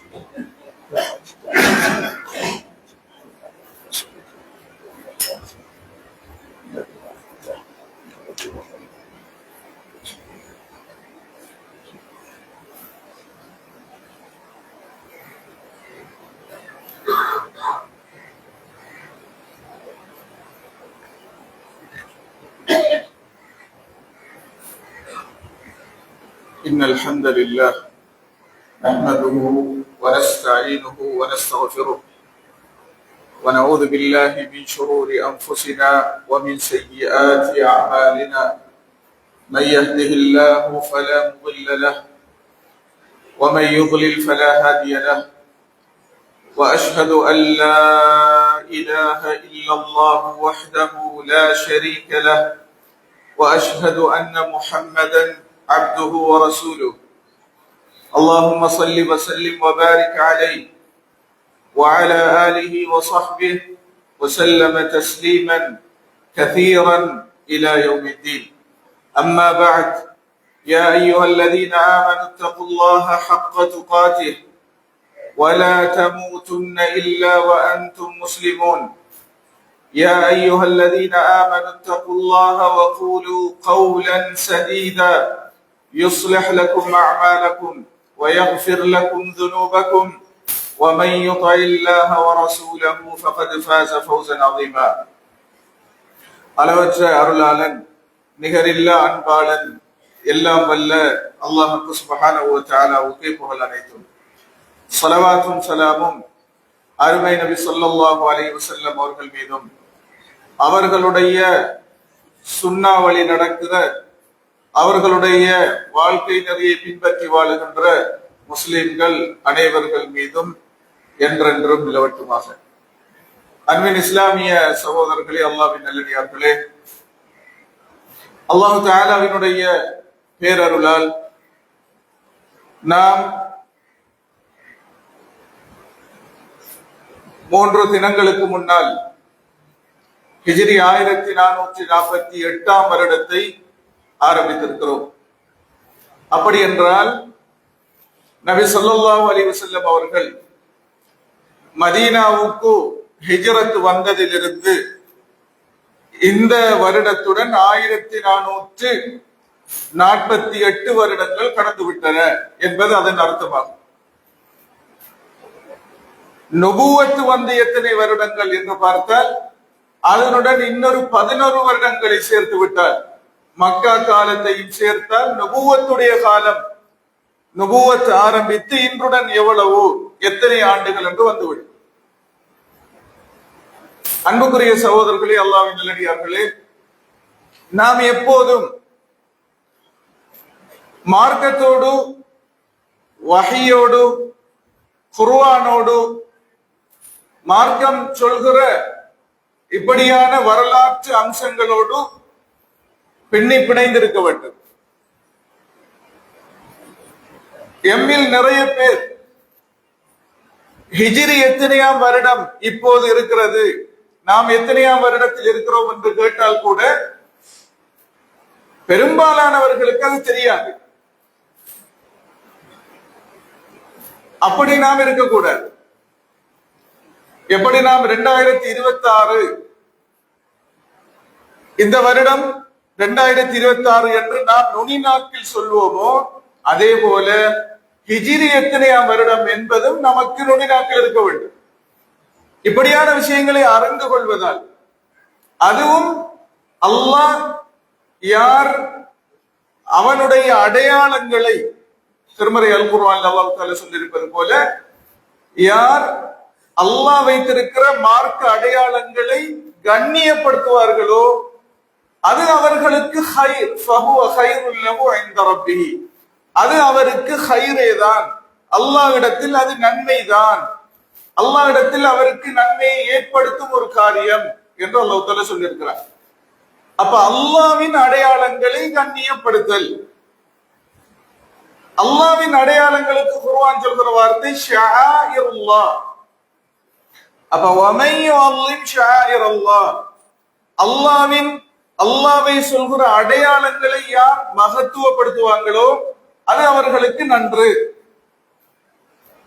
إن الحمد لله نحمده ونستعينه ونستغفره ونعوذ بالله من شرور أنفسنا ومن سيئات أعمالنا. من يهده الله فلا مضل له ومن يضلل فلا هادي له، وأشهد أن لا إله إلا الله وحده لا شريك له، وأشهد أن محمدا عبده ورسوله. اللهم صل وسلم وبارك عليه وعلى آله وصحبه وسلم تسليما كثيرا إلى يوم الدين. أما بعد، يا أيها الذين آمنوا اتقوا الله حق تقاته ولا تموتن إلا وأنتم مسلمون. يا أيها الذين آمنوا اتقوا الله وقولوا قولا سديدا يصلح لكم أعمالكم ويغفر لكم ذنوبكم، ومن يطع الله ورسوله فقد فاز فوزا عظيما. அளவற்ற அருளாளன் நிகரில்லா அன்பாளன் எல்லாம் வல்ல அல்லாஹ் சுப்ஹானஹு வ தஆலாவுக்கே புகழ் அனைத்தும். ஸலவாத்தும் ஸலாமும் அருமை நபி ஸல்லல்லாஹு அலைஹி வஸல்லம் அவர்கள் மீதும், அவர்களுடைய சுன்னா வழி நடக்கிற, அவர்களுடைய வாழ்க்கை நெறியை பின்பற்றி வாழுகின்ற முஸ்லிம்கள் அனைவர்கள் மீதும் என்றென்றும் நிலவட்டுமாக. அன்பின் இஸ்லாமிய சகோதரர்களே, அல்லாஹ்வின் நல்லடியார்களே, அல்லாஹ் தஆலாவினுடைய பேரருளால் நாம் 3 தினங்களுக்கு முன்னால் ஹிஜ்ரி 1448 வருடத்தை ஆரம்பித்திருக்கிறோம். அப்படி என்றால் நபி ஸல்லல்லாஹு அலைஹி வஸல்லம் அவர்கள் மதீனாவுக்கு ஹிஜ்ரத் வந்ததிலிருந்து இந்த வருடத்துடன் 1448 வருடங்கள் கடந்துவிட்டன என்பது அதன் அர்த்தமாகும். நுபுவத் வந்து எத்தனை வருடங்கள் என்று பார்த்தால் அதனுடன் இன்னொரு 11 வருடங்களை சேர்த்து விட்டால், மக்கா காலத்தையும் சேர்த்தால் நுபுவத்துடைய காலம், நுபுவத் ஆரம்பித்து இன்றுடன் எவ்வளவு எத்தனை ஆண்டுகள் என்று வந்துவிடும். அன்புக்குரிய சகோதரர்களே, அல்லாஹ்வின் நல்லடியார்களே, நாம் எப்போதும் மார்க்கத்தோடு, வஹியோடு, குர்ஆனோடு, மார்க்கம் சொல்கிற இப்படியான வரலாற்று அம்சங்களோடு பின்னி பிணைந்திருக்க வேண்டும். எம்மில் நிறைய பேர் ஹிஜ்ரி எத்தனையாம் வருடம் இப்போது இருக்கிறது, நாம் எத்தனையாம் வருடத்தில் இருக்கிறோம் என்று கேட்டால் கூட பெரும்பாலானவர்களுக்கு அது தெரியாது. அப்படி நாம் இருக்கக்கூடாது. எப்படி நாம் 2026 இந்த வருடம் 2026 என்று நாம் நுனி நாக்கில் சொல்வோமோ, அதே போல ஹிஜ்ரி எத்தனையாம் வருடம் என்பதும் நமக்கு நுனி நாக்கில் இருக்க வேண்டும். இப்படியான விஷயங்களை அறிந்து கொள்வதால், அதுவும் அல்லாஹ் யார் அவனுடைய அடையாளங்களை திருமறை அல் குர்ஆன் அல்லாஹ் தஆலா சொல்லியிருப்பது போல, யார் அல்லாஹ் வைத்திருக்கிற மார்க்க அடையாளங்களை கண்ணியப்படுத்துவார்களோ அது அவர்களுக்கு ஹைர், ஃபஹுவ ஹைருல் லஹு இன்த ரப்பிஹி, அது அவருக்கு ஹைரே தான், அல்லாஹ்விடத்தில் அது நன்மைதான், அல்லாஹ்விடத்தில் அவருக்கு நன்மையை ஏற்படுத்தும் ஒரு காரியம் என்று அல்லாஹ் தஆலா சொல்லியிருக்கிறார். அப்ப அல்லாஹ்வின் அடையாளங்களை கண்ணியப்படுத்தல், அல்லாஹ்வின் அடையாளங்களுக்கு குர்ஆன் சொல்கிற வார்த்தை ஷஆயிருல்லாஹ். அப்ப வமை யுஅல்லிம் ஷஆயிரல்லாஹ், அல்லாஹ்வை சொல்கிற அடையாளங்களை யார் மகத்துவப்படுத்துவாங்களோ அது அவர்களுக்கு நன்று.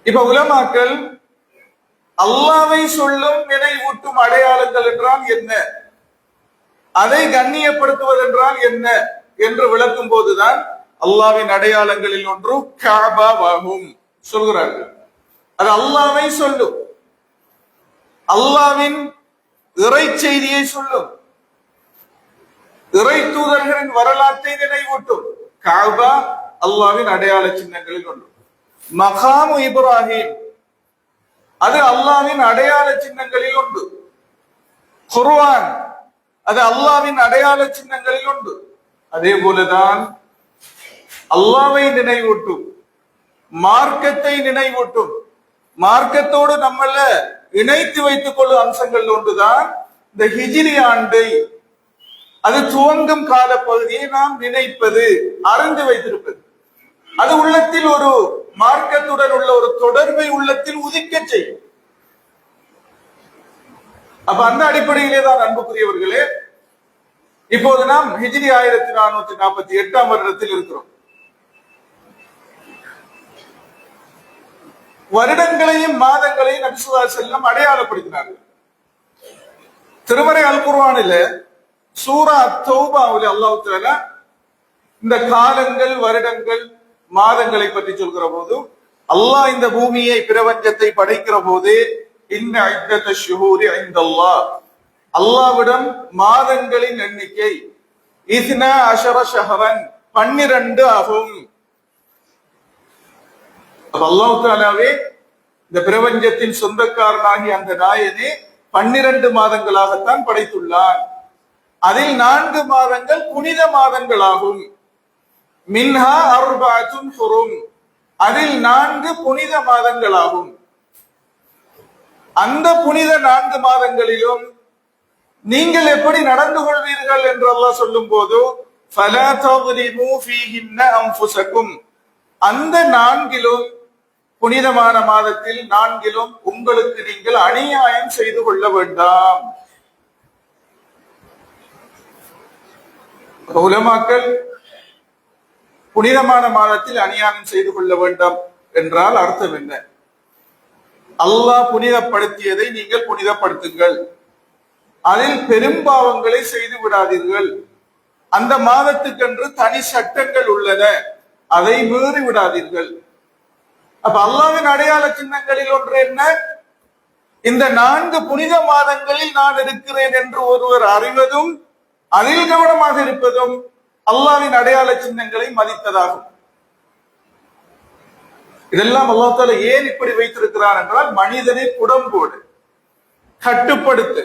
இப்ப உலமாக்கள் அல்லாவை சொல்லும் நினைவூட்டும் அடையாளங்கள் என்றால் என்ன, அதை கண்ணியப்படுத்துவது என்றால் என்ன என்று விளக்கும் போதுதான் அல்லாவின் அடையாளங்களில் ஒன்று காபாவாகும் சொல்கிறார்கள். அது அல்லாவை சொல்லும், அல்லாவின் இறை செய்தியை சொல்லும், இறை தூதர்களின் வரலாற்றை நினைவூட்டும். காபா அல்லாவின் அடையாள சின்னங்களில் ஒன்று. மகாமு இப்ராஹிம் அது அல்லாவின் அடையாள சின்னங்களில் ஒன்று. குர்ஆன் அது அல்லாவின் அடையாள சின்னங்களில் ஒன்று. அதே போலதான் அல்லாவை நினைவூட்டும், மார்க்கத்தை நினைவூட்டும், மார்க்கத்தோடு நம்மள இணைத்து வைத்துக் கொள்ளும் அம்சங்கள் ஒன்றுதான் இந்த ஹிஜ்ரி ஆண்டை, அது துவங்கும் கால பகுதியை நாம் நினைப்பது, அறிந்து வைத்திருப்பது. அது உள்ளத்தில் ஒரு மார்க்கத்துடன் உள்ள ஒரு தொடர்பை உள்ளத்தில் உதிக்க செய்யும். அப்ப அந்த அடிப்படையிலே தான் அன்புக்குரியவர்களே, இப்போது நாம் ஹிஜ்ரி 1448 வருடத்தில் இருக்கிறோம். வருடங்களையும் மாதங்களையும் நபி ஸல்லல்லாஹு அலைஹி வஸல்லம் அடையாளப்படுத்தினார்கள். திருமறை அல் குர்ஆனில சூரா தௌபாவுல அல்லாஹ் தஆலா இந்த காலங்கள், வருடங்கள், மாதங்களை பற்றி சொல்கிற போது, அல்லாஹ் இந்த பூமியை பிரபஞ்சத்தை படைக்கிற போது இன்ன இத்தத ஷுஹூரி இன்தல்லாஹ், அல்லாஹ்விடம் மாதங்களின் எண்ணிக்கை 12 ஷஹரன் 12 ஆகும். அல்லாஹ் தஆலாவே இந்த பிரபஞ்சத்தின் சொந்தக்காரனாகி அந்த நாயனே 12 மாதங்களாகத்தான் படைத்துள்ளான். அதில் 4 மாதங்கள் புனித மாதங்களாகும். மின்ஹா அர்பஅத்துன் ஹுரும், அதில் 4 புனித மாதங்களாகும். அந்த புனித 4 மாதங்களிலும் நீங்கள் எப்படி நடந்து கொள்வீர்கள் என்று அல்லாஹ் சொல்லும் போது ஃபலா தظلمு ஃபீஹின்ன அன்ஃபுஸக்கும், அந்த 4 புனிதமான மாதத்தில் 4 உங்களுக்கு நீங்கள் அநியாயம் செய்து கொள்ள வேண்டாம். உலமாக்கள் புனிதமான மாதத்தில் அநியாயம் செய்து கொள்ள வேண்டாம் என்றால் அர்த்தம் என்ன? அல்லாஹ் புனிதப்படுத்தியதை நீங்கள் புனிதப்படுத்துங்கள், அதில் பெரும்பாவங்களை செய்து விடாதீர்கள். அந்த மாதத்துக்கென்று தனி சட்டங்கள் உள்ளன, அதை மீறி விடாதீர்கள். அப்ப அல்லாஹ்வின் அடையாள சின்னங்களில் ஒன்று என்ன? இந்த 4 புனித மாதங்களில் நான் இருக்கிறேன் என்று ஒருவர் அறிவதும், அதில் கவனமாக இருப்பதும் அல்லாஹ்வின் அடையாள சின்னங்களை மதித்ததாகும். இதெல்லாம் அல்லாஹ் தஆலா ஏன் இப்படி வைத்திருக்கிறார் என்றால், மனிதனை புடம்போடு கட்டுப்படுத்த.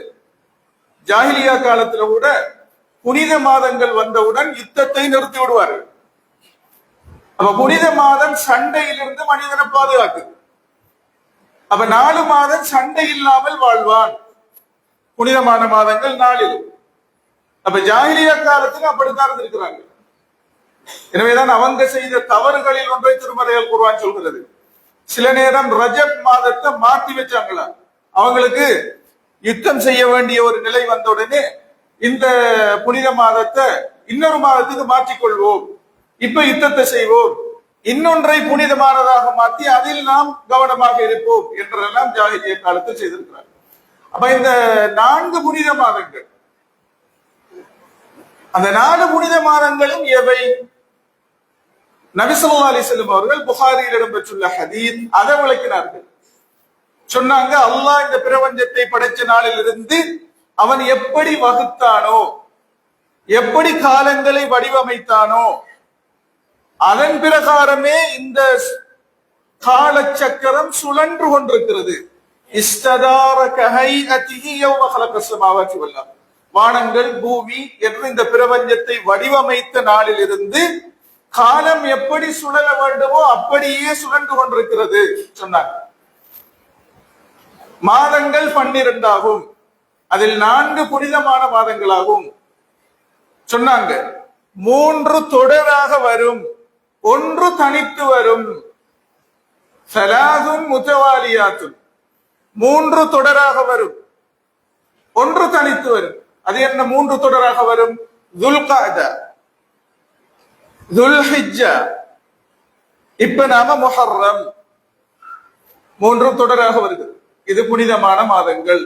ஜாஹிலியா காலத்துல கூட புனித மாதங்கள் வந்தவுடன் யுத்தத்தை நிறுத்தி விடுவார்கள். அப்ப புனித மாதம் சண்டையிலிருந்து மனிதனை பாதுகாக்குது. அப்ப 4 மாதம் சண்டை இல்லாமல் வாழ்வான். புனிதமான மாதங்கள் 4. அப்ப ஜாஹிலியா காலத்தில் அப்படித்தான் இருந்திருக்கிறாங்க. எனவேதான் அவங்க செய்த தவறுகளில் ஒன்றை திருமறை அல் குர்ஆன் சொல்கிறது. சில நேரம் ரஜப் மாதத்தை மாற்றி வச்சாங்களா, அவங்களுக்கு யுத்தம் செய்ய வேண்டிய ஒரு நிலை வந்த உடனே இந்த புனித மாதத்தை இன்னொரு மாதத்துக்கு மாற்றிக்கொள்வோம், இப்ப யுத்தத்தை செய்வோம், இன்னொன்றை புனிதமானதாக மாற்றி அதில் நாம் கவனமாக இருப்போம் என்றெல்லாம் ஜாஹிலிய காலத்தில் செய்திருக்கிறார். அப்ப இந்த 4 புனித மாதங்கள், அந்த 4 புனித மாதங்களும் எவை? நபி ஸல்லல்லாஹு அலைஹி வஸல்லம் அவர்கள் புகாரியில் இடம்பெற்றுள்ள ஹதீஸ் அதை விளக்கினார்கள். சொன்னாங்க, அல்லாஹ் இந்த பிரபஞ்சத்தை படைச்ச நாளில் இருந்து அவன் எப்படி வகுத்தானோ, எப்படி காலங்களை வடிவமைத்தானோ, அதன் பிரகாரமே இந்த கால சக்கரம் சுழன்று கொண்டிருக்கிறது. இஸ்ததார கஹைஅதிஹி யௌம ஹலகஸ் ஸமாவாதி வல் அர்த், வானங்கள் பூமி என்று இந்த பிரபஞ்சத்தை வடிவமைத்த நாளில் இருந்து காலம் எப்படி சுழல வேண்டுமோ அப்படியே சுழன்று கொண்டிருக்கிறது சொன்னாங்க. மாதங்கள் 12 ஆகும், அதில் 4 புனிதமான மாதங்களாகும் சொன்னாங்க. 3 தொடராக வரும், 1 தனித்து வரும். சலாதுன் முத்தவாலியாத்துன், 3 தொடராக வரும், 1 தனித்து வரும். அது என்ன 3 தொடராக வரும்? துல்காதா, துல்ஹிஜ்ஜா, இப்ப நாம முஹர்ரம். மூன்றும் தொடராக வருகிறது. இது புனிதமான மாதங்கள்.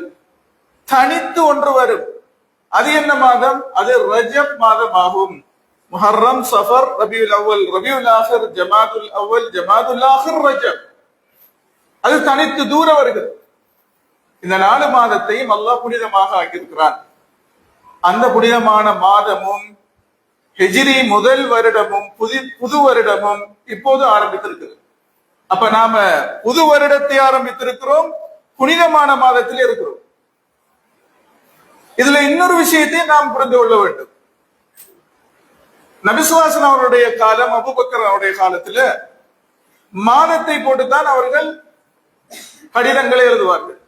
தனித்து ஒன்று வரும். அது என்ன மாதம்? அது ரஜப் மாதம் ஆகும். முஹர்ரம், சஃபர், ரபியுல் அவ்வல், ரபியுல் ஆஹிர், ஜமாதுல் அவ்வல், ஜமாதுல் ஆஹிர், ரஜப். அது தனித்து தூர வருகிறது. இந்த 4 மாதத்தையும் அல்லாஹ் புனிதமாக ஆக்கியிருக்கிறான். அந்த புனிதமான மாதமும் ஹிஜ்ரி முதல் வருடமும் புது வருடமும் இப்போது ஆரம்பித்திருக்கிறது. அப்ப நாம புது வருடத்தை ஆரம்பித்திருக்கிறோம், புனிதமான மாதத்தில் இருக்கிறோம். இதுல இன்னொரு விஷயத்தை நாம் புரிந்து கொள்ள வேண்டும். நபி ஸல்லல்லாஹு அலைஹி வஸல்லம் அவருடைய காலம், அபூபக்கர் அவருடைய காலத்துல மாதத்தை போட்டுத்தான் அவர்கள் கடிதங்களை எழுதுவார்கள்.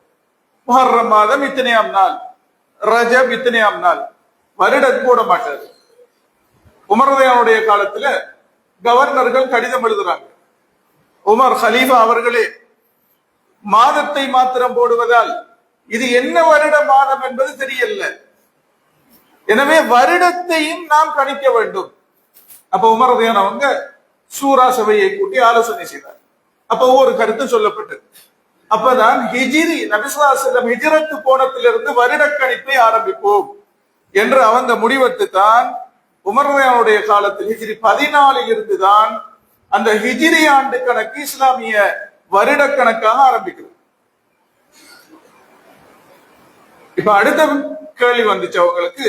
முஹர்ரம் மாதம் இத்தனையாம் நாள், ரஜப் இத்தனையாம் நாள், வருடம் போட மாட்டார். உமர் ரலியல்லாஹு காலத்துல கவர்னர்கள் கடிதம் எழுதுறாங்க. உமர் ஹலீஃபா அவர்களே, மாதத்தை மாத்திரம் போடுவதால் இது என்ன வருட மாதம் என்பது தெரியல, எனவே வருடத்தையும் நாம் கணிக்க வேண்டும். அப்ப உமர் ரலியல்லாஹு அவங்க சூரா சபையை கூட்டி ஆலோசனை செய்தார். அப்ப ஒவ்வொரு கருத்து சொல்லப்பட்டது. அப்பதான் ஹிஜ்ரி, நபி ஸல்லல்லாஹு அலைஹி வஸல்லம் ஹிஜ்ரத்து போனத்திலிருந்து வருட கணிப்பை ஆரம்பிப்போம் என்று அவங்க முடிவெடுத்து தான் உமர் ரலியல்லாஹு காலத்தில் ஹிஜ்ரி 14 இருந்துதான் அந்த ஹிஜ்ரி ஆண்டு கணக்கு இஸ்லாமிய வருட கணக்காக ஆரம்பிக்கிறது. இப்ப அடுத்த கேள்வி வந்துச்சு அவங்களுக்கு,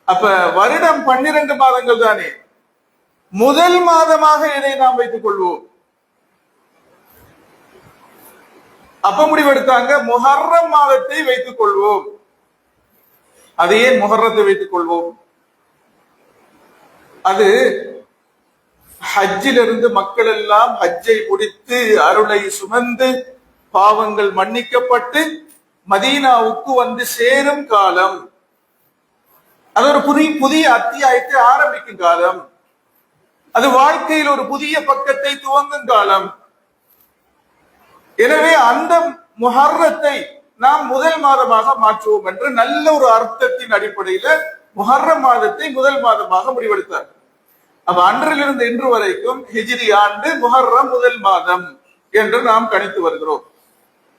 அப்ப வருடம் 12 மாதங்கள் தானே, முதல் மாதமாக எதை நாம் வைத்துக் கொள்வோம்? அப்ப முடிவெடுத்தாங்க, முஹர்ரம் மாதத்தை வைத்துக் கொள்வோம். அது ஏன் முஹர்ரத்தை வைத்துக் கொள்வோம்? அது ஹஜ்ஜிலிருந்து மக்கள் எல்லாம் ஹஜ்ஜை முடித்து அருளை சுமந்து பாவங்கள் மன்னிக்கப்பட்டு மதீனாவுக்கு வந்து சேரும் காலம். அது ஒரு புதிய அத்தியாயத்தை ஆரம்பிக்கும் காலம். அது வாழ்க்கையில் ஒரு புதிய பக்கத்தை துவங்கும் காலம். எனவே அந்த முஹர்ரத்தை நாம் முதல் மாதமாக மாற்றுவோம் என்று நல்ல ஒரு அர்த்தத்தின் அடிப்படையில முஹர்ரம் மாதத்தை முதல் மாதமாக முடிவெடுத்தார். அப்ப அன்றிலிருந்து இன்று வரைக்கும் ஹிஜ்ரி ஆண்டு முஹர்ரம் முதல் மாதம் என்று நாம் கணித்து வருகிறோம்.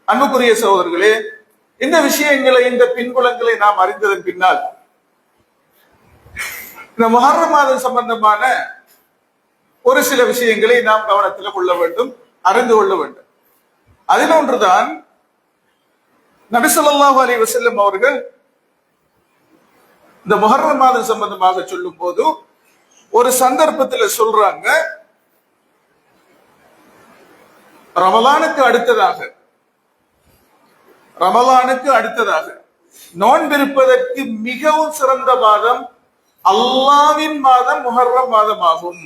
அன்புக்குரிய சகோதரர்களே, இந்த விஷயங்களை, இந்த பின்புலங்களை நாம் அறிந்ததன் பின்னால் இந்த முஹர்ரம் மாதம் சம்பந்தமான ஒரு சில விஷயங்களை நாம் கவனத்தில் கொள்ள வேண்டும், அறிந்து கொள்ள வேண்டும். அதில் ஒன்றுதான் நபி ஸல்லல்லாஹு அலைஹி வஸல்லம் அவர்கள் இந்த முஹர்ரம் மாதம் சம்பந்தமாக சொல்லும் போது ஒரு சந்தர்ப்பத்தில் சொல்றாங்க, ரமலானுக்கு அடுத்ததாக நோன்பிருப்பதற்கு மிகவும் சிறந்த மாதம் அல்லாஹ்வின் மாதம் முஹர்ரம் மாதமாகும்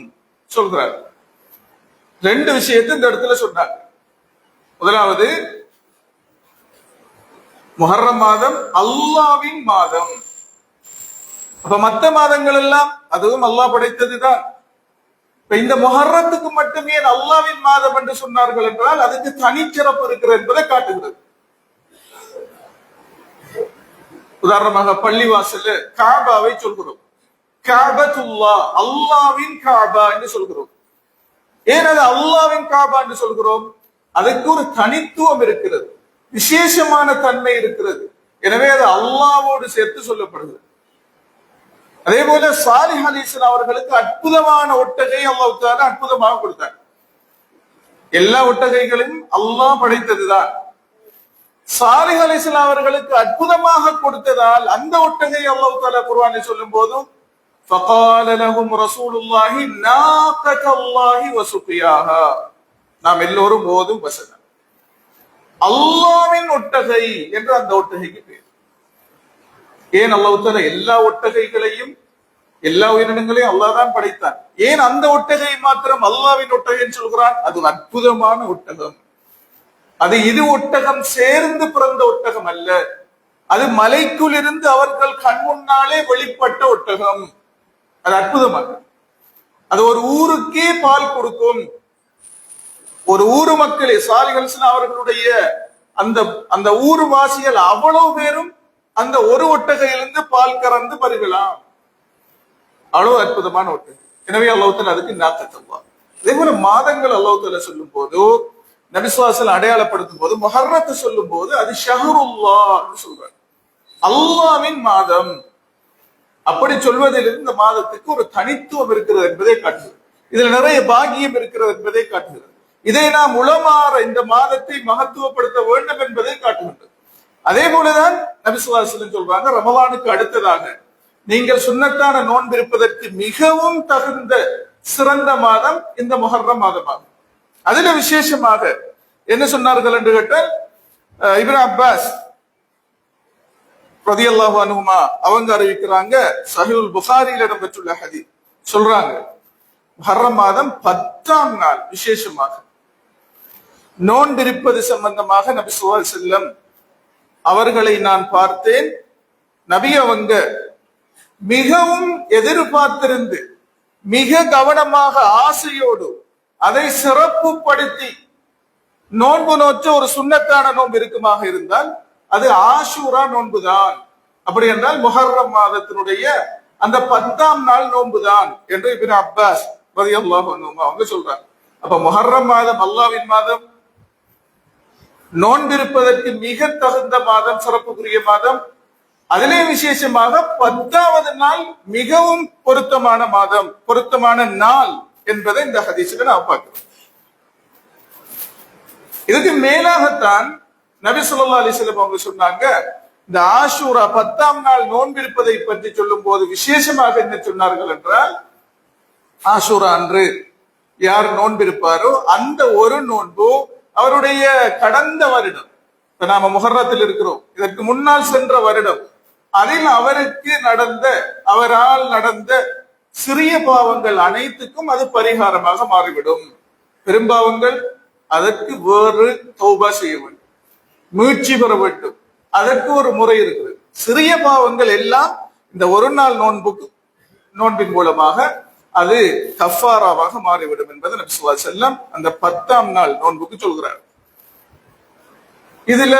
சொல்றார். 2 விஷயத்தை இந்த இடத்துல சொன்னாங்க. முதலாவது, முஹர்ரம் மாதம் அல்லாஹ்வின் மாதம். அப்ப மற்ற மாதங்கள் எல்லாம் அதுவும் அல்லாஹ் படைத்ததுதான். இந்த முஹர்ரத்துக்கு மட்டுமே அல்லாஹ்வின் மாதம் என்று சொன்னார்கள் என்றால் அதுக்கு தனிச்சிறப்பு இருக்கிறது என்பதை காட்டுகிறது. உதாரணமாக பள்ளிவாசல் காபாவை சொல்கிறோம், காபத்துல்லாஹ், அல்லாஹ்வின் காபா என்று சொல்கிறோம். ஏன் அது அல்லாஹ்வின் காபா என்று சொல்கிறோம்? அதுக்கு ஒரு தனித்துவம் இருக்கிறது, விசேஷமான தன்மை இருக்கிறது. எனவே அது அல்லாஹ்வோடு சேர்த்து சொல்லப்படுகிறது. அதே போல சாலிஹ் அலைஹிஸ்ஸலாம் அவர்களுக்கு அற்புதமான ஒட்டகை அல்லாஹ் தஆலா அற்புதமாக கொடுத்தார். எல்லா ஒட்டகைகளையும் அல்லாஹ் படைத்ததுதான். சாலிஹ் அலைஹிஸ்ஸலாம் அவர்களுக்கு அற்புதமாக கொடுத்ததால் அந்த ஒட்டகை அல்லாஹ் தஆலா குர்ஆனில் சொல்லும் போது ஃபகால லஹும் ரசூலுல்லாஹி நாகத்தல்லாஹி வசுகியாஹா, நாம் எல்லோரும் ஓதும் வசனம் அல்லாஹ்வின் ஒட்டகை என்று அந்த ஒட்டகைக்கு பேர். ஏன் அல்லாஹ் தஆலா எல்லா ஒட்டகைகளையும் எல்லா உயிரினங்களையும் அல்லாஹ் தான் படைத்தான், ஏன் அந்த ஒட்டகை மாத்திரம் அல்லாஹ்வின் ஒட்டகை சொல்கிறான்? அது ஒரு அற்புதமான ஒட்டகம். அது இது ஒட்டகம் சேர்ந்து பிறந்த ஒட்டகம் அல்ல, அது மலைக்குள் இருந்து அவர்கள் கண் முன்னாலே வெளிப்பட்ட ஒட்டகம். அது அற்புதமாக, அது ஒரு ஊருக்கே பால் கொடுக்கும். ஒரு ஊரு மக்களே, சாலிஹ் அலைஹிஸ்ஸலாம் அவர்களுடைய அந்த ஊர் வாசிகள் அவ்வளவு பேரும் அந்த ஒரு ஒட்டகையிலிருந்து பால் கறந்து பருகலாம். அவ்வளவு அற்புதமான ஒட்டகை. எனவே அல்லாஹ் தஆலா அதுக்கு நாக்கத்தல்லாஹ். அதே போல மாதங்கள் அல்லாஹ் தஆலா சொல்லும் போது நபி ஸல்லல்லாஹு அலைஹி வஸல்லம் அடையாளப்படுத்தும் போது முஹர்ரத்தை சொல்லும் போது அது ஷஹ்ருல்லாஹ் சொல்றாங்க, அல்லாஹ்வின் மாதம். அப்படி சொல்வதிலிருந்து இந்த மாதத்துக்கு ஒரு தனித்துவம் இருக்கிறது என்பதை காட்டுகிறது. இதுல நிறைய பாக்கியம் இருக்கிறது என்பதை காட்டுகிறது. இதை நாம் உளமாற இந்த மாதத்தை மகத்துவப்படுத்த வேண்டும் என்பதை காட்டுகின்றது. அதே போலதான் நபி ஸல்லல்லாஹு அலைஹி வஸல்லம் சொல்றாங்க, ரமலானுக்கு அடுத்ததாக நீங்கள் சுன்னத்தான நோன்பு இருப்பதற்கு மிகவும் தகுந்த சிறந்த மாதம் இந்த முஹர்ரம் மாதமாகும். அதுல விசேஷமாக என்ன சொன்னார்கள் என்று கேட்டால், இப்னு அப்பாஸ் ரலியல்லாஹு அன்ஹுமா அவங்க அறிவிக்கிறாங்க, சஹீஹுல் புகாரியில் இடம்பெற்றுள்ள ஹதீஸ் சொல்றாங்க, முஹர்ரம் மாதம் 10ஆம் நாள் விசேஷமாக நோன்பிருப்பது சம்பந்தமாக நபி ஸல்லல்லாஹு அலைஹி வஸல்லம் அவர்களை நான் பார்த்தேன். நபி அவங்க மிகவும் எதிர்பார்த்திருந்து மிக கவனமாக ஆசையோடு அதை சிறப்புப்படுத்தி நோன்பு நோற்ற ஒரு சுன்னத்தான நோன்பு இருக்குமாக இருந்தால் அது ஆஷூரா நோன்புதான். அப்படி என்றால் முஹர்ரம் மாதத்தினுடைய அந்த 10ஆம் நாள் நோன்புதான் என்று இப்னு அப்பாஸ் ரலியல்லாஹு அன்ஹு அவங்க சொல்றாங்க. அப்ப முஹர்ரம் மாதம் அல்லாஹ்வின் மாதம், நோன்பிருப்பதற்கு மிக தகுந்த மாதம், சிறப்புக்குரிய மாதம். அதிலே விசேஷமாக 10ஆவது நாள் மிகவும் பொருத்தமான மாதம், பொருத்தமான நாள் என்பதை இந்த ஹதீஸ்ல நாம் பார்க்கிறோம். இதுக்கு மேலாகத்தான் நபி ஸல்லல்லாஹு அலைஹி வஸல்லம் அவங்க சொன்னாங்க, இந்த ஆஷூரா 10ஆம் நாள் நோன்பிருப்பதை பற்றி சொல்லும் போது விசேஷமாக என்ன சொன்னார்கள் என்றால், ஆஷூரா அன்று யார் நோன்பிருப்பாரோ அந்த ஒரு நோன்பு அவருடைய கடந்த வருடம், இப்ப நாம முஹர்ரத்தில் இருக்கிறோம், இதற்கு முன்னால் சென்ற வருடம், அதில் அவருக்கு அவரால் நடந்த சிறிய பாவங்கள் அனைத்துக்கும் அது பரிகாரமாக மாறிவிடும். பெரும்பாவங்கள் அதற்கு வேறு தௌபா செய்ய வேண்டும், மீட்சி பெற வேண்டும், அதற்கு ஒரு முறை இருக்குது. சிறிய பாவங்கள் எல்லாம் இந்த ஒரு நாள் நோன்பின் மூலமாக அது கஃபாராவாக மாறிவிடும் என்பதை நபி ஸல்லல்லாஹு அலைஹி வஸல்லம் அந்த 10ஆம் நாள் நோன்புக்கு சொல்கிறார். இதுல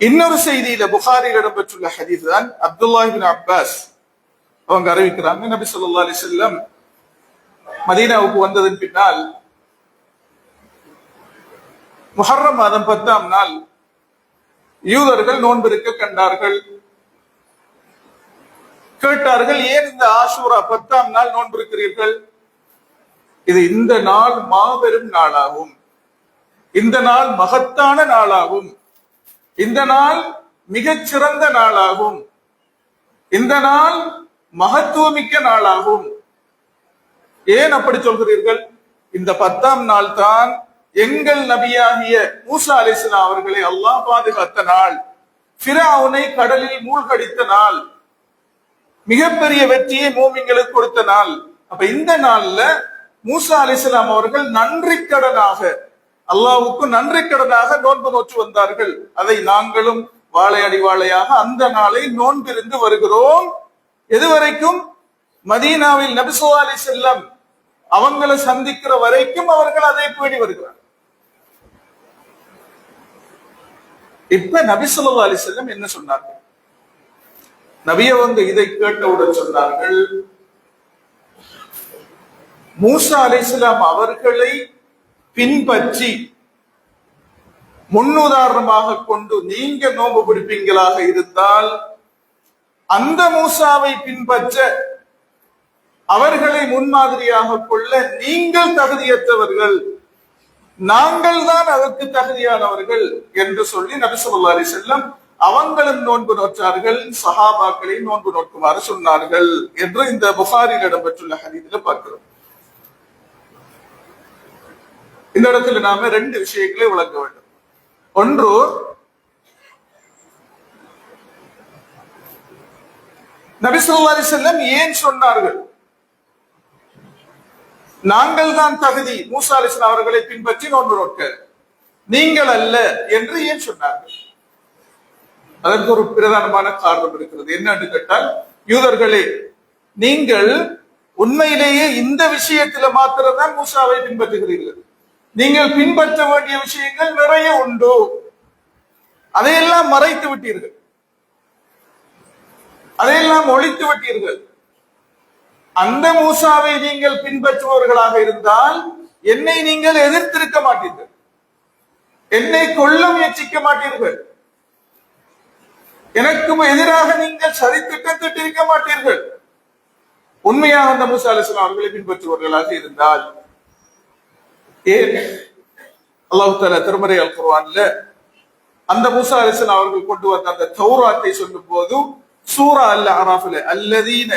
இன்னொரு செய்தியில புகாரியில் இடம்பெற்றுள்ள ஹதீஸ் தான் அப்துல்லாஹ் இப்னு அப்பாஸ் அவங்க அறிவிக்கிறாங்க, நபி ஸல்லல்லாஹு அலைஹி வஸல்லம் மதீனாவுக்கு வந்ததன் பின்னால் முஹர்ரம் மாதம் 10ஆம் நாள் யூதர்கள் நோன்பிருக்க கண்டார்கள். கேட்டார்கள், ஏன் இந்த ஆஷூரா 10ஆம் நாள் நோன்பிருக்கிறீர்கள்? இது இந்த நாள் மாபெரும் நாளாகும், இந்த நாள் மகத்தான நாளாகும், இந்த நாள் மிகச் சிறந்த நாளாகும், இந்த நாள் மகத்துவமிக்க நாளாகும். ஏன் அப்படி சொல்கிறீர்கள்? இந்த 10ஆம் நாள் தான் எங்கள் நபியாகிய மூசா அலைஹிஸ்ஸலாம் அவர்களை அல்லாஹ் பாதுகாத்த நாள், ஃபிரௌனை கடலில் மூழ்கடித்த நாள், மிகப்பெரிய வெற்றியை மூமின்களுக்கு கொடுத்த நாள். அப்ப இந்த நாள்ல மூசா அலைஹிஸ்ஸலாம் அவர்கள் நன்றி கடனாக, அல்லாஹ்வுக்கு நன்றி கடனாக நோன்பு நோற்று வந்தார்கள். அதை நாங்களும் வாழையடி வாழையாக அந்த நாளை நோன்பிருந்து வருகிறோம். எதுவரைக்கும்? மதீனாவில் நபி ஸல்லல்லாஹு அலைஹி வஸல்லம் அவங்களை சந்திக்கிற வரைக்கும் அவர்கள் அதை பேணி வருகிறார். இப்ப நபி ஸல்லல்லாஹு அலைஹி வஸல்லம் என்ன சொன்னார்கள்? நபி அவங்க இதை கேட்டவுடன் சொன்னார்கள், மூசா அலைஹிஸ்ஸலாம் அவர்களை பின்பற்றி முன்னுதாரணமாக கொண்டு நீங்க நோன்பு பிடிப்பீங்களாக இருந்தால் அந்த மூசாவை பின்பற்ற, அவர்களை முன்மாதிரியாக கொள்ள நீங்கள் தகுதியற்றவர்கள், நாங்கள் தான் அதற்கு தகுதியானவர்கள் என்று சொல்லி நபி ஸல்லல்லாஹு அலைஹி வஸல்லம் அவங்களும் நோன்பு நோற்றார்கள், சஹாபாக்களை நோன்பு நோக்குமாறு சொன்னார்கள் என்று இந்த புகாரில் இடம்பெற்றுள்ள ஹதீஸில் பார்க்கிறோம். இந்த இடத்துல நாம 2 விஷயங்களை விளக்க வேண்டும். ஒன்று, நபி ஸல்லல்லாஹு அலைஹி வஸல்லம் ஏன் சொன்னார்கள் நாங்கள் தான் தகுதி மூசா அலைஹிஸ்ஸலாம் அவர்களை பின்பற்றி நோன்பு நோக்க, நீங்கள் அல்ல என்று ஏன் சொன்னார்கள்? அதற்கு ஒரு பிரதானமான காரணம் இருக்கிறது. என்னன்னு கேட்டால், யூதர்களே, நீங்கள் உண்மையிலேயே இந்த விஷயத்துல மாத்திரம்தான் மூசாவை பின்பற்றுகிறீர்கள், நீங்கள் பின்பற்ற வேண்டிய விஷயங்கள் நிறைய உண்டு, அதையெல்லாம் மறைத்து விட்டீர்கள், அதையெல்லாம் ஒழித்து விட்டீர்கள். அந்த மூசாவை நீங்கள் பின்பற்றுபவர்களாக இருந்தால் என்னை நீங்கள் எதிர்த்திருக்க மாட்டீர்கள், என்னை கொல்ல முயற்சிக்க மாட்டீர்கள், எனக்கும் எதிராக நீங்கள் சதி திட்டத்திட்டிருக்க மாட்டீர்கள். உண்மையாக அந்த மூசா அலைஹிஸ்ஸலாம் அவர்களை பின்பற்றுபவர்களாக இருந்தால் ஏன் அல்லாஹ் தஆலா திருமறை அல் குர்ஆன்ல அந்த மூசா அலைஹிஸ்ஸலாம் அவர்கள் கொண்டு வந்த அந்த தௌராத்தை சொல்லும் போது சூரா அல் அராஃப்ல அல்லதீன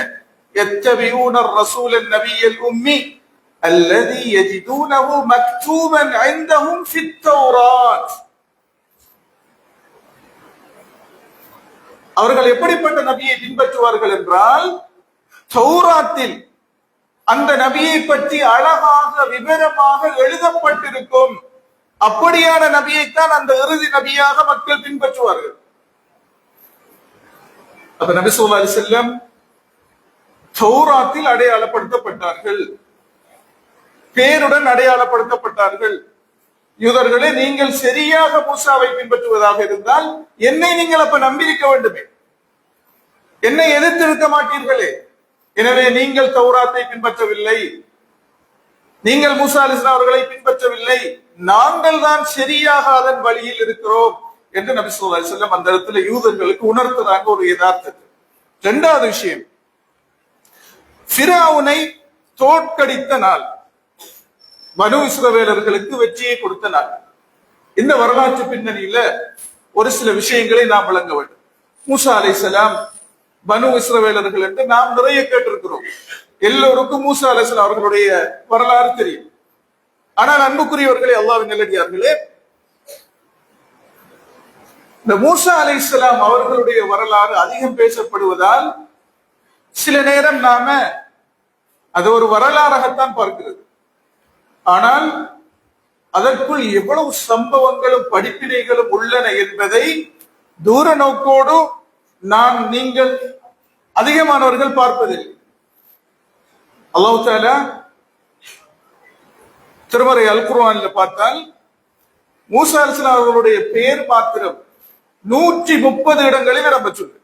يتبعون الرسول النبي الأمي الذي يجدونه مكتوبا عندهم في التوراة. அவர்கள் எப்படிப்பட்ட நபியை பின்பற்றுவார்கள் என்றால் தௌராத்தில் அந்த நபியை பற்றி அழகாக விவரமாக எழுதப்பட்டிருக்கும். அப்படியான நபியைத்தான் அந்த இறுதி நபியாக மக்கள் பின்பற்றுவார்கள். அப்ப நபி ஸல்லல்லாஹு அலைஹி வஸல்லம் தௌராத்தில் அடையாளப்படுத்தப்பட்டார்கள், பேருடன் அடையாளப்படுத்தப்பட்டார்கள். யூதர்களே, நீங்கள் சரியாக மூசாவை பின்பற்றுவதாக இருந்தால் என்னை நீங்கள் அப்ப நம்பியிருக்க வேண்டுமே, என்னை எதிர்த்திருக்க மாட்டீர்களே. எனவே நீங்கள் தௌராத்தை பின்பற்றவில்லை, நீங்கள் மூசா அலைஹிஸ்ஸலாம் அவர்களை பின்பற்றவில்லை, நாங்கள் தான் சரியாக அதன் வழியில் இருக்கிறோம் என்று நபி ஸல்லல்லாஹு அலைஹி வஸல்லம் அந்த இடத்துல யூதர்களுக்கு உணர்த்துறாங்க ஒரு யதார்த்தத்தை. இரண்டாவது விஷயம், ஃபிரௌனை தோற்கடித்த நாள், பனு இஸ்ரவேலர்களுக்கு வெற்றியை கொடுத்த நாள். இந்த வரலாற்று பின்னணியில ஒரு சில விஷயங்களை நாம் விளங்க வேண்டும். மூசா அலைஹிஸ்ஸலாம் பனு இஸ்ரவேலர்கள் என்று நாம் நிறைய கேட்டிருக்கிறோம். எல்லோருக்கும் மூசா அலைஹிஸ்ஸலாம் அவர்களுடைய வரலாறு தெரியும். ஆனால் அன்புக்குரியவர்களே, அல்லாஹ்வின் நல்லடியார்களே, இந்த மூசா அலைஹிஸ்ஸலாம் அவர்களுடைய வரலாறு அதிகம் பேசப்படுவதால் சில நேரம் நாம அது ஒரு வரலாறாகத்தான் பார்க்கிறது. ஆனால் அதற்குள் எவ்வளவு சம்பவங்களும் படிப்பினைகளும் உள்ளன என்பதை தூர நோக்கோடு நீங்கள் அதிகமானவர்கள் பார்ப்பதில்லை. அல்லாஹ் தஆலா திருமறை அல் குர்ஆன்ல பார்த்தால் மூசா அலைஹிஸ்ஸலாம் அவர்களுடைய பெயர் மாத்திரம் 130 இடங்களில் இடம்பெற்றுள்ளது.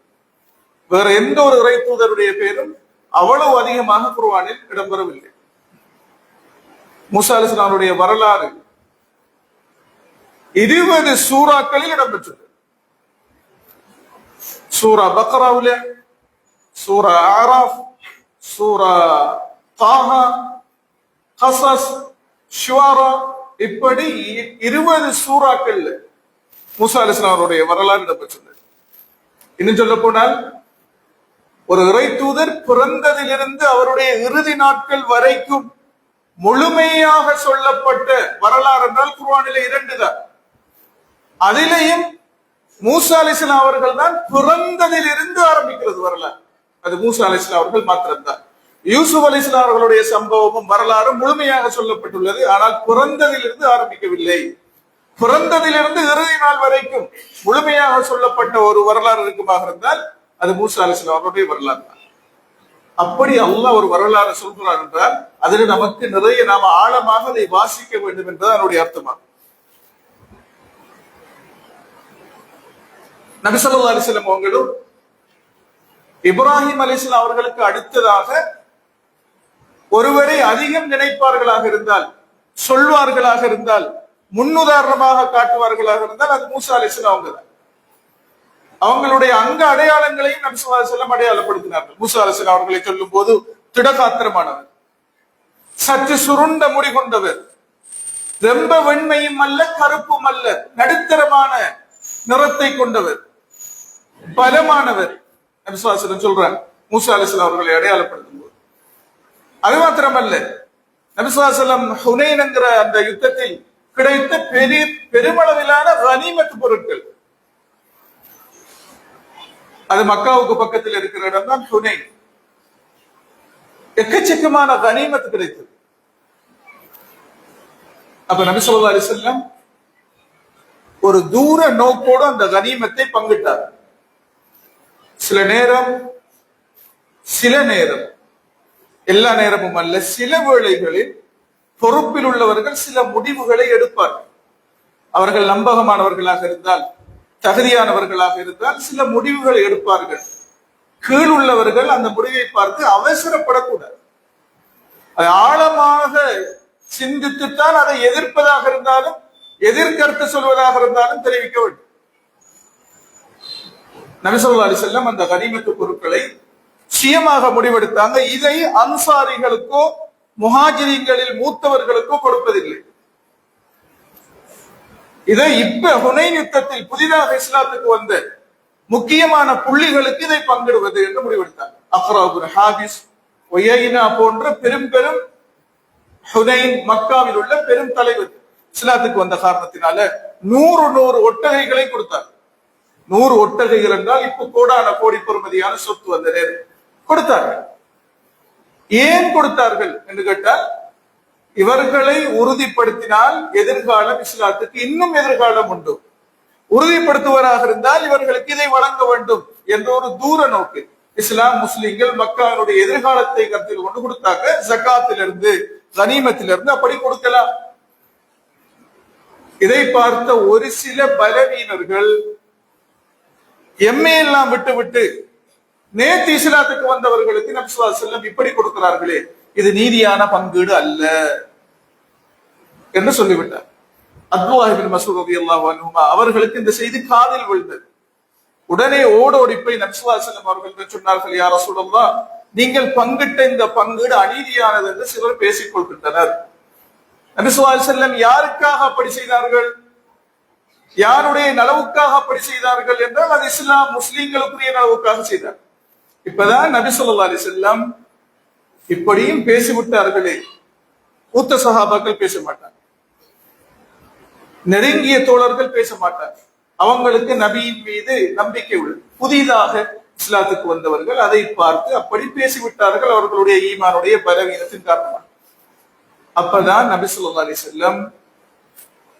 வேற எந்த ஒரு இறை தூதருடைய பெயரும் அவ்வளவு அதிகமாக குர்ஆனில் இடம்பெறவில்லை. மூசா அலைஹிஸ்ஸலாம் அவருடைய வரலாறு 20 சூறாக்களில் இடம்பெற்றது. சூரா பக்ராவுல, சூரா ஆராஃப், சூரா தாஹா, கஸஸ், ஷுஆரா, இப்படி 20 சூறாக்கள்ல மூசா அலைஹிஸ்ஸலாம் அவருடைய வரலாறு இடம்பெற்றது. இன்னும் சொல்ல போனால் ஒரு இறை தூதர் பிறந்ததிலிருந்து அவருடைய இறுதி நாட்கள் வரைக்கும் முழுமையாக சொல்லப்பட்ட வரலாறு என்றால் குர்ஆனிலே 2 தான். அதிலேயும் மூசா அலைஹிஸ்ஸலாம் அவர்கள் தான் பிறந்ததிலிருந்து ஆரம்பிக்கிறது வரலாறு. அது மூசா அலைஹிஸ்ஸலாம் அவர்கள் மாத்திரம்தான். யூசுப் அலைஹிஸ்ஸலாம் அவர்களுடைய சம்பவமும் வரலாறும் முழுமையாக சொல்லப்பட்டுள்ளது. ஆனால் பிறந்ததிலிருந்து ஆரம்பிக்கவில்லை. பிறந்ததிலிருந்து இறுதி நாள் வரைக்கும் முழுமையாக சொல்லப்பட்ட ஒரு வரலாறு இருக்குமாக இருந்தால் அது மூசா அலைஹிஸ்ஸலாம் அவர்களுடைய வரலாறு தான். அப்படி அல்லாஹ் ஒரு வரலாறு சொல்கிறார் என்றால் அதில் நமக்கு நிறைய நாம ஆழமாக அதை வாசிக்க வேண்டும் என்பது அதனுடைய அர்த்தமாகும். நபி ஸல்லல்லாஹு அலைஹி வஸல்லம் அவங்களும் இப்ராஹிம் அலைஹிஸ்ஸலாம் அவர்களுக்கு அடுத்ததாக ஒருவரை அதிகம் நினைப்பார்களாக இருந்தால், சொல்வார்களாக இருந்தால், முன்னுதாரணமாக காட்டுவார்களாக இருந்தால் அது மூசா அலைஹிஸ்ஸலாம் அவங்கதான். அவங்களுடைய அங்க அடையாளங்களையும் நபி ஸல்லல்லாஹு அலைஹி வஸல்லம் அடையாளப்படுத்தினார்கள். மூசா அலைஹிஸ்ஸலாம் அவர்களை சொல்லும் போது திடகாத்திரமானவர், சற்று சுருண்ட முடி கொண்டவர், ரொம்ப வெண்மையும் அல்ல கருப்பும் அல்ல, நடுத்தரமான நிறத்தை கொண்டவர், பலமானவர். நபி ஸல்லல்லாஹு அலைஹி வஸல்லம் சொல்றாங்க மூசா அலைஹிஸ்ஸலாம் அவர்களை அடையாளப்படுத்தும் போது. அது மாத்திரமல்ல, நபி ஸல்லல்லாஹு அலைஹி வஸல்லம் ஹுனைன் என்கிற அந்த யுத்தத்தில் கிடைத்த பெருமளவிலான கனிமத் பொருட்கள், அது மக்காவுக்கு பக்கத்தில் இருக்கிற இடம் தான் ஹுனைன். எக்கச்சக்கமான கனிமத் கிடைத்தது. அப்ப நபி ஸல்லல்லாஹு அலைஹி வஸல்லம் ஒரு தூர நோக்கோடு அந்த கனிமத்தை பங்கிட்டார். சில நேரம் எல்லா நேரமும் அல்ல, சில வேளைகளில் பொறுப்பில் உள்ளவர்கள் சில முடிவுகளை எடுப்பார்கள். அவர்கள் நம்பகமானவர்களாக இருந்தால், தகுதியானவர்களாக இருந்தால் சில முடிவுகளை எடுப்பார்கள். கீழ் உள்ளவர்கள் அந்த முடிவை பார்த்து அவசரப்படக்கூடாது, அதை ஆழமாக சிந்தித்துத்தான் அதை எதிர்ப்பதாக இருந்தாலும் எதிர்கருத்து சொல்வதாக இருந்தாலும் தெரிவிக்க வேண்டும். நபி ஸல்லல்லாஹு அலைஹி வஸல்லம் அந்த கனிமத்து பொருட்களை சுயமாக முடிவெடுத்தாங்க. இதை அன்சாரிகளுக்கோ முஹாஜிரின்களில் மூத்தவர்களுக்கோ கொடுப்பதில்லை. இதை இப்ப ஹுனைன் யுத்தத்தில் புதிதாக இஸ்லாத்துக்கு வந்த முக்கியமான புள்ளிகளுக்கு இதை பங்கிடுவது என்று முடிவெடுத்தார். அக்ரா இப்னு ஹாபிஸ், ஒயைனா போன்ற பெரும் பெரும் ஹுனைன் மக்காவில் உள்ள பெரும் தலைவர் இஸ்லாத்துக்கு வந்த காரணத்தினால 100 ஒட்டகைகளை கொடுத்தார். 100 ஒட்டகைகள் என்றால் இப்ப கோடான கோடி பெறுமதியான சொத்து வந்த நேரம் கொடுத்தார்கள். ஏன் கொடுத்தார்கள் என்று கேட்டால், இவர்களை உறுதிப்படுத்தினால் எதிர்காலம் இஸ்லாத்துக்கு இன்னும் எதிர்காலம் உண்டு, உறுதிப்படுத்துவராக இருந்தால் இவர்களுக்கு இதை வழங்க வேண்டும் என்ற ஒரு தூர நோக்கு இஸ்லாம் முஸ்லிம்கள் மக்காவுடைய எதிர்காலத்தை கருத்தில் கொண்டு கொடுத்தாங்க. ஜகாத்திலிருந்து கனிமத்திலிருந்து அப்படி கொடுக்கலாம். இதை பார்த்த ஒரு சில பலவீனர்கள் எம்ஏ எல்லாம் விட்டு நேற்று இஸ்லாத்துக்கு வந்தவர்களுக்கு நபி ஸல்லல்லாஹு அலைஹி வஸல்லம் இப்படி கொடுக்கிறார்களே, இது நீதியான பங்கீடு அல்ல என்று சொல்லிவிட்டார். அப்துல்லாஹ் இப்னு மஸ்ஊத் ரலியல்லாஹு அன்ஹு அவர்களுக்கு இந்த செய்தி காதில் விழுந்தது. உடனே ஓடோடி போய் நபி ஸல்லல்லாஹு அலைஹி வஸல்லம் அவர்கள் சொன்னார்கள், யா ரசூலல்லாஹ், நீங்கள் பங்கிட்ட இந்த பங்கீடு அநீதியானது என்று சிலர் பேசிக் கொள்கின்றனர். நபி ஸல்லல்லாஹு அலைஹி வஸல்லம் யாருக்காக அப்படி செய்தார்கள், யாருடைய நலவுக்காக அப்படி செய்தார்கள் என்றால் அது இஸ்லாம் முஸ்லிம்களுக்குரிய நலவுக்காக செய்தார். இப்பதான் நபி ஸல்லல்லாஹு அலைஹி வஸல்லம் இப்படியும் பேசிவிட்டார்களே, மூத்த சஹாபாக்கள் பேச மாட்டார், நெருங்கிய தோழர்கள் பேச மாட்டார். அவங்களுக்கு நபியின் மீது நம்பிக்கை உள்ளது. புதிதாக இஸ்லாத்துக்கு வந்தவர்கள் அதை பார்த்து அப்படி பேசிவிட்டார்கள், அவர்களுடைய ஈமானுடைய பலவீனத்தின் காரணமாக. அப்பதான் நபி ஸல்லல்லாஹு அலைஹி வஸல்லம்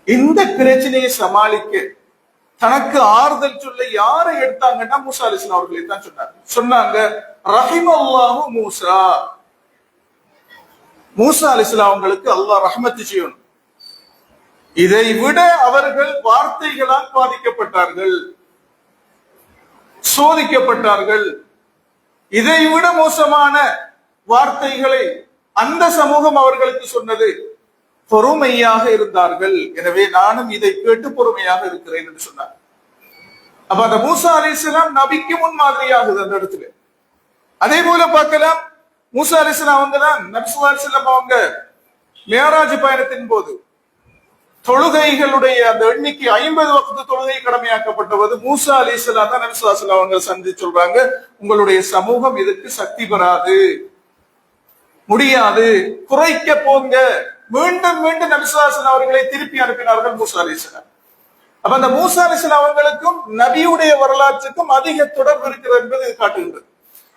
இந்த பிரச்சனையை சமாளிக்க தனக்கு ஆறுதல் சொல்ல யாரை எடுத்தாங்கன்னா மூசா அலைஹிஸ்ஸலாம் அவர்களை தான் சொன்னாங்க. ரஹிமல்லாஹு மூசா, மூசா அலைஹிஸ்ஸலாம் அவங்களுக்கு அல்லாஹ் ரஹ்மத் செய்யணும். இதை விட அவர்கள் வார்த்தைகளால் பாதிக்கப்பட்டார்கள், சோதிக்கப்பட்டார்கள். இதை விட மோசமான வார்த்தைகளை அந்த சமூகம் அவர்களுக்கு சொன்னது. பொறுமையாக இருந்தார்கள். எனவே நானும் இதை கேட்டு பொறுமையாக இருக்கிறேன் என்று சொன்னார். அப்ப அந்த மூசா அலைஹிஸ்ஸலாம் நபிக்கு முன் மாதிரியாகுது அந்த இடத்துல. அதே போல பார்க்கலாம், மூசா அலைஹிஸ்ஸலாம் அவங்க தான் நபி ஸல்லல்லாஹு அலைஹி வஸல்லம் அவங்க மியராஜ் பயணத்தின் போது தொழுகைகளுடைய அந்த எண்ணிக்கை 50 வக்து தொழுகை கடமையாக்கப்பட்டது மூசா அலைஹிஸ்ஸலாம் தான் நபி ஸல்லல்லாஹு அலைஹி வஸல்லம் அவங்க சந்திச்சு சொல்றாங்க, உங்களுடைய சமூகம் இதற்கு சக்தி பெறாது, முடியாது, குறைக்க போங்க. மீண்டும் மீண்டும் நபி ஸல்லல்லாஹு அலைஹி வஸல்லம் அவர்களை திருப்பி அனுப்பினார்கள் மூசா அலைஹிஸ்ஸலாம். அப்ப அந்த மூசா அலைஹிஸ்ஸலாம் அவங்களுக்கும் நபியுடைய வரலாற்றுக்கும் அதிக தொடர்பு இருக்கிறது என்பது காட்டுகின்றது.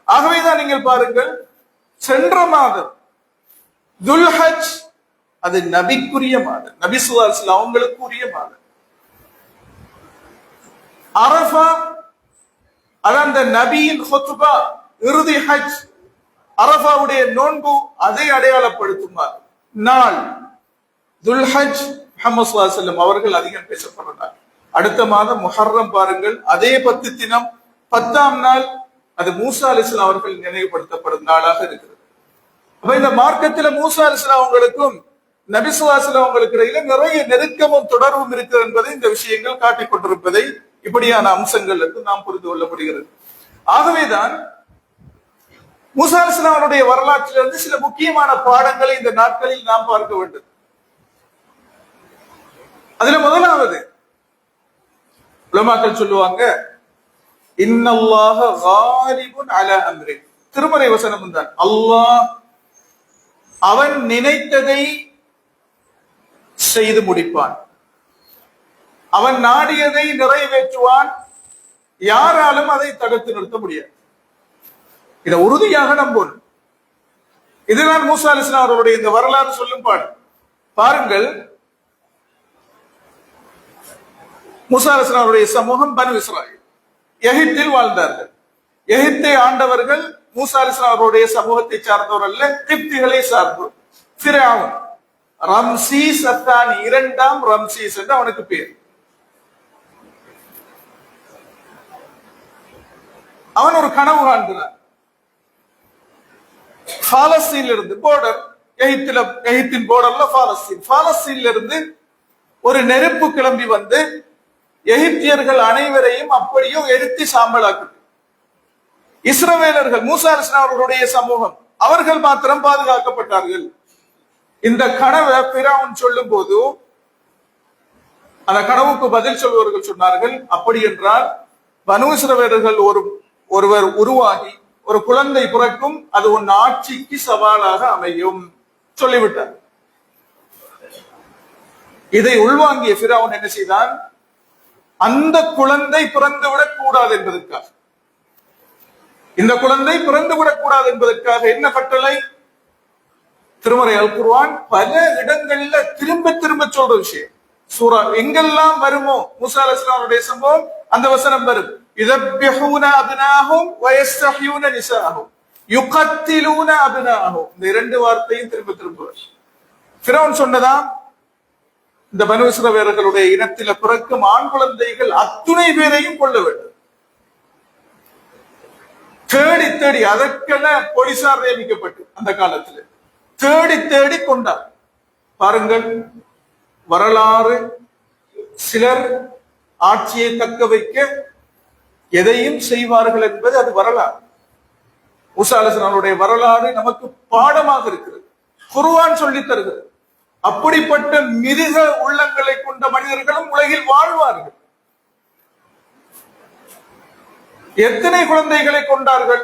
ஆகவேதான் நீங்கள் பாருங்கள், சென்ற மாதம் துல்ஹஜ் அது நபிக்குரிய மாதம், நபி ஸல்லல்லாஹு அலைஹி வஸல்லம் அவங்களுக்கு உரிய மாதம். அரஃபா அது அந்த நபியின் ஹுத்பா, இறுதி ஹஜ், அரஃபாவுடைய நோன்பு அதை அடையாளப்படுத்தும் நாள் துல்ஹஜ். முஹம்மது ஸல்லல்லாஹு அலைஹி வஸல்லம் அவர்கள் அதிகம் பேசப்படுறார். அடுத்த மாதம் முஹர்ரம் பாருங்கள், அதே 10 தினம் 10ஆம் நாள் அது மூசா அலைஹிஸ்ஸலாம் அவர்கள் நினைவுபடுத்தப்படும் நாளாக இருக்கிறது. அப்ப இந்த மார்க்கத்துல மூசா அலைஹிஸ்ஸலாம் அவங்களுக்கும் நபி ஸல்லல்லாஹு அலைஹி வஸல்லம் அவங்களுக்கு இடையில நிறைய நெருக்கமும் தொடர்பும் இருக்கிறது என்பதை இந்த விஷயங்கள் காட்டிக் கொண்டிருப்பதை இப்படியான அம்சங்கள் இருந்து நாம் புரிந்து கொள்ள முடிகிறது. ஆகவேதான் மூசா அலைஹிஸ்ஸலாம் அவருடைய வரலாற்றிலிருந்து சில முக்கியமான பாடங்களை இந்த நாட்களில் நாம் பார்க்க வேண்டும். அதுல முதலாவது உலமாக்கள் சொல்லுவாங்க, இன்னல்லாஹ காலிபுன் அலா அம்ரி. திருமறை வசனம் தான், அல்லாஹ் அவன் நினைத்ததை செய்து முடிப்பான், அவன் நாடியதை நிறைவேற்றுவான், யாராலும் அதை தடுத்து நிறுத்த முடியாது. இதை உறுதியாக நம்பணும். இதுதான் மூசா அலைஹிஸ்ஸலாம் அவர்களுடைய இந்த வரலாறு சொல்லும் பாருங்கள். மூசா அலைஹிஸ்ஸலாம் அவருடைய சமூகம் பனு இஸ்ராயீல் எகிப்தில் வாழ்ந்தார்கள். எகிப்தை ஆண்டவர்கள் மூசா அலைஹிஸ்ஸலாம் அவருடைய சமூகத்தை சார்ந்தவர் அல்ல, கிப்திகளை சார்ந்தவர். ஃபிரௌன், ரம்சீஸ் அத்தானி, 2ஆம் ரம்சீஸ் என்று அவனுக்கு பேர். அவன் ஒரு கனவு காண்கிறான். பாலஸ்தீனிலிருந்து போர்டர் எகிப்தின் போர்டர்ல பாலஸ்தீன்ல இருந்து ஒரு நெருப்பு கிளம்பி வந்து எகிப்தியர்கள் அனைவரையும் அப்படியும் எரித்து சாம்பலாக்குது. இஸ்ரவேலர்கள் மூசா அலைஹிஸ்ஸலாம் அவர்களுடைய சமூகம் அவர்கள் மாத்திரம் பாதுகாக்கப்பட்டார்கள். இந்த கனவை பிராவுன் சொல்லும் போது அந்த கனவுக்கு பதில் சொல்பவர்கள் சொன்னார்கள், அப்படி என்றால் பனு இஸ்ரவேலர்கள் ஒருவர் உருவாகி ஒரு குழந்தை பிறக்கும், அது உன் ஆட்சிக்கு சவாலாக அமையும் சொல்லிவிட்டார். இதை உள்வாங்கிய பிராவுன் என்ன செய்தான்? அந்த குழந்தை பிறந்துவிடக் கூடாது என்பதற்காக, இந்த குழந்தை பிறந்துவிடக் கூடாது என்பதற்காக என்ன கட்டளை? திருமறை அல் குர்ஆன் பல இடங்கள்ல திரும்ப திரும்ப சொல்ற விஷயம். சூரா எங்கெல்லாம் வருமோ மூசா அலைஹிஸ்ஸலாமுடைய சம்பவம் அந்த வசனம் வரும். யுதப்பிஹூன அப்னாஹும் வயஸ்தஹ்யூன நிசாஹும் யுகத்திலூன அப்னாஹும். இந்த இரண்டு வார்த்தையும் திரும்ப திரும்ப வரும். ஃபிரௌன் சொன்னதா, இந்த பனு இஸ்ரவேலர்களுடைய இனத்தில பிறக்கும் ஆண் குழந்தைகள் அத்துணை பேரையும் கொள்ள வேண்டும். தேடி தேடி அதற்கென போலீசார் நியமிக்கப்பட்டு அந்த காலத்தில் தேடி தேடி கொண்டார். பாருங்கள், வரலாறு சிலர் ஆட்சியை தக்க வைக்க எதையும் செய்வார்கள் என்பது அது வரலாறு. மூசா அலைஹிஸ்ஸலாமுடைய வரலாறு நமக்கு பாடமாக இருக்கிறது. குர்ஆன் சொல்லித் தருகிறது. அப்படிப்பட்ட மிருக உள்ளங்களை கொண்ட மனிதர்களும் உலகில் வாழ்வார்கள். எத்தனை குழந்தைகளை கொண்டார்கள்?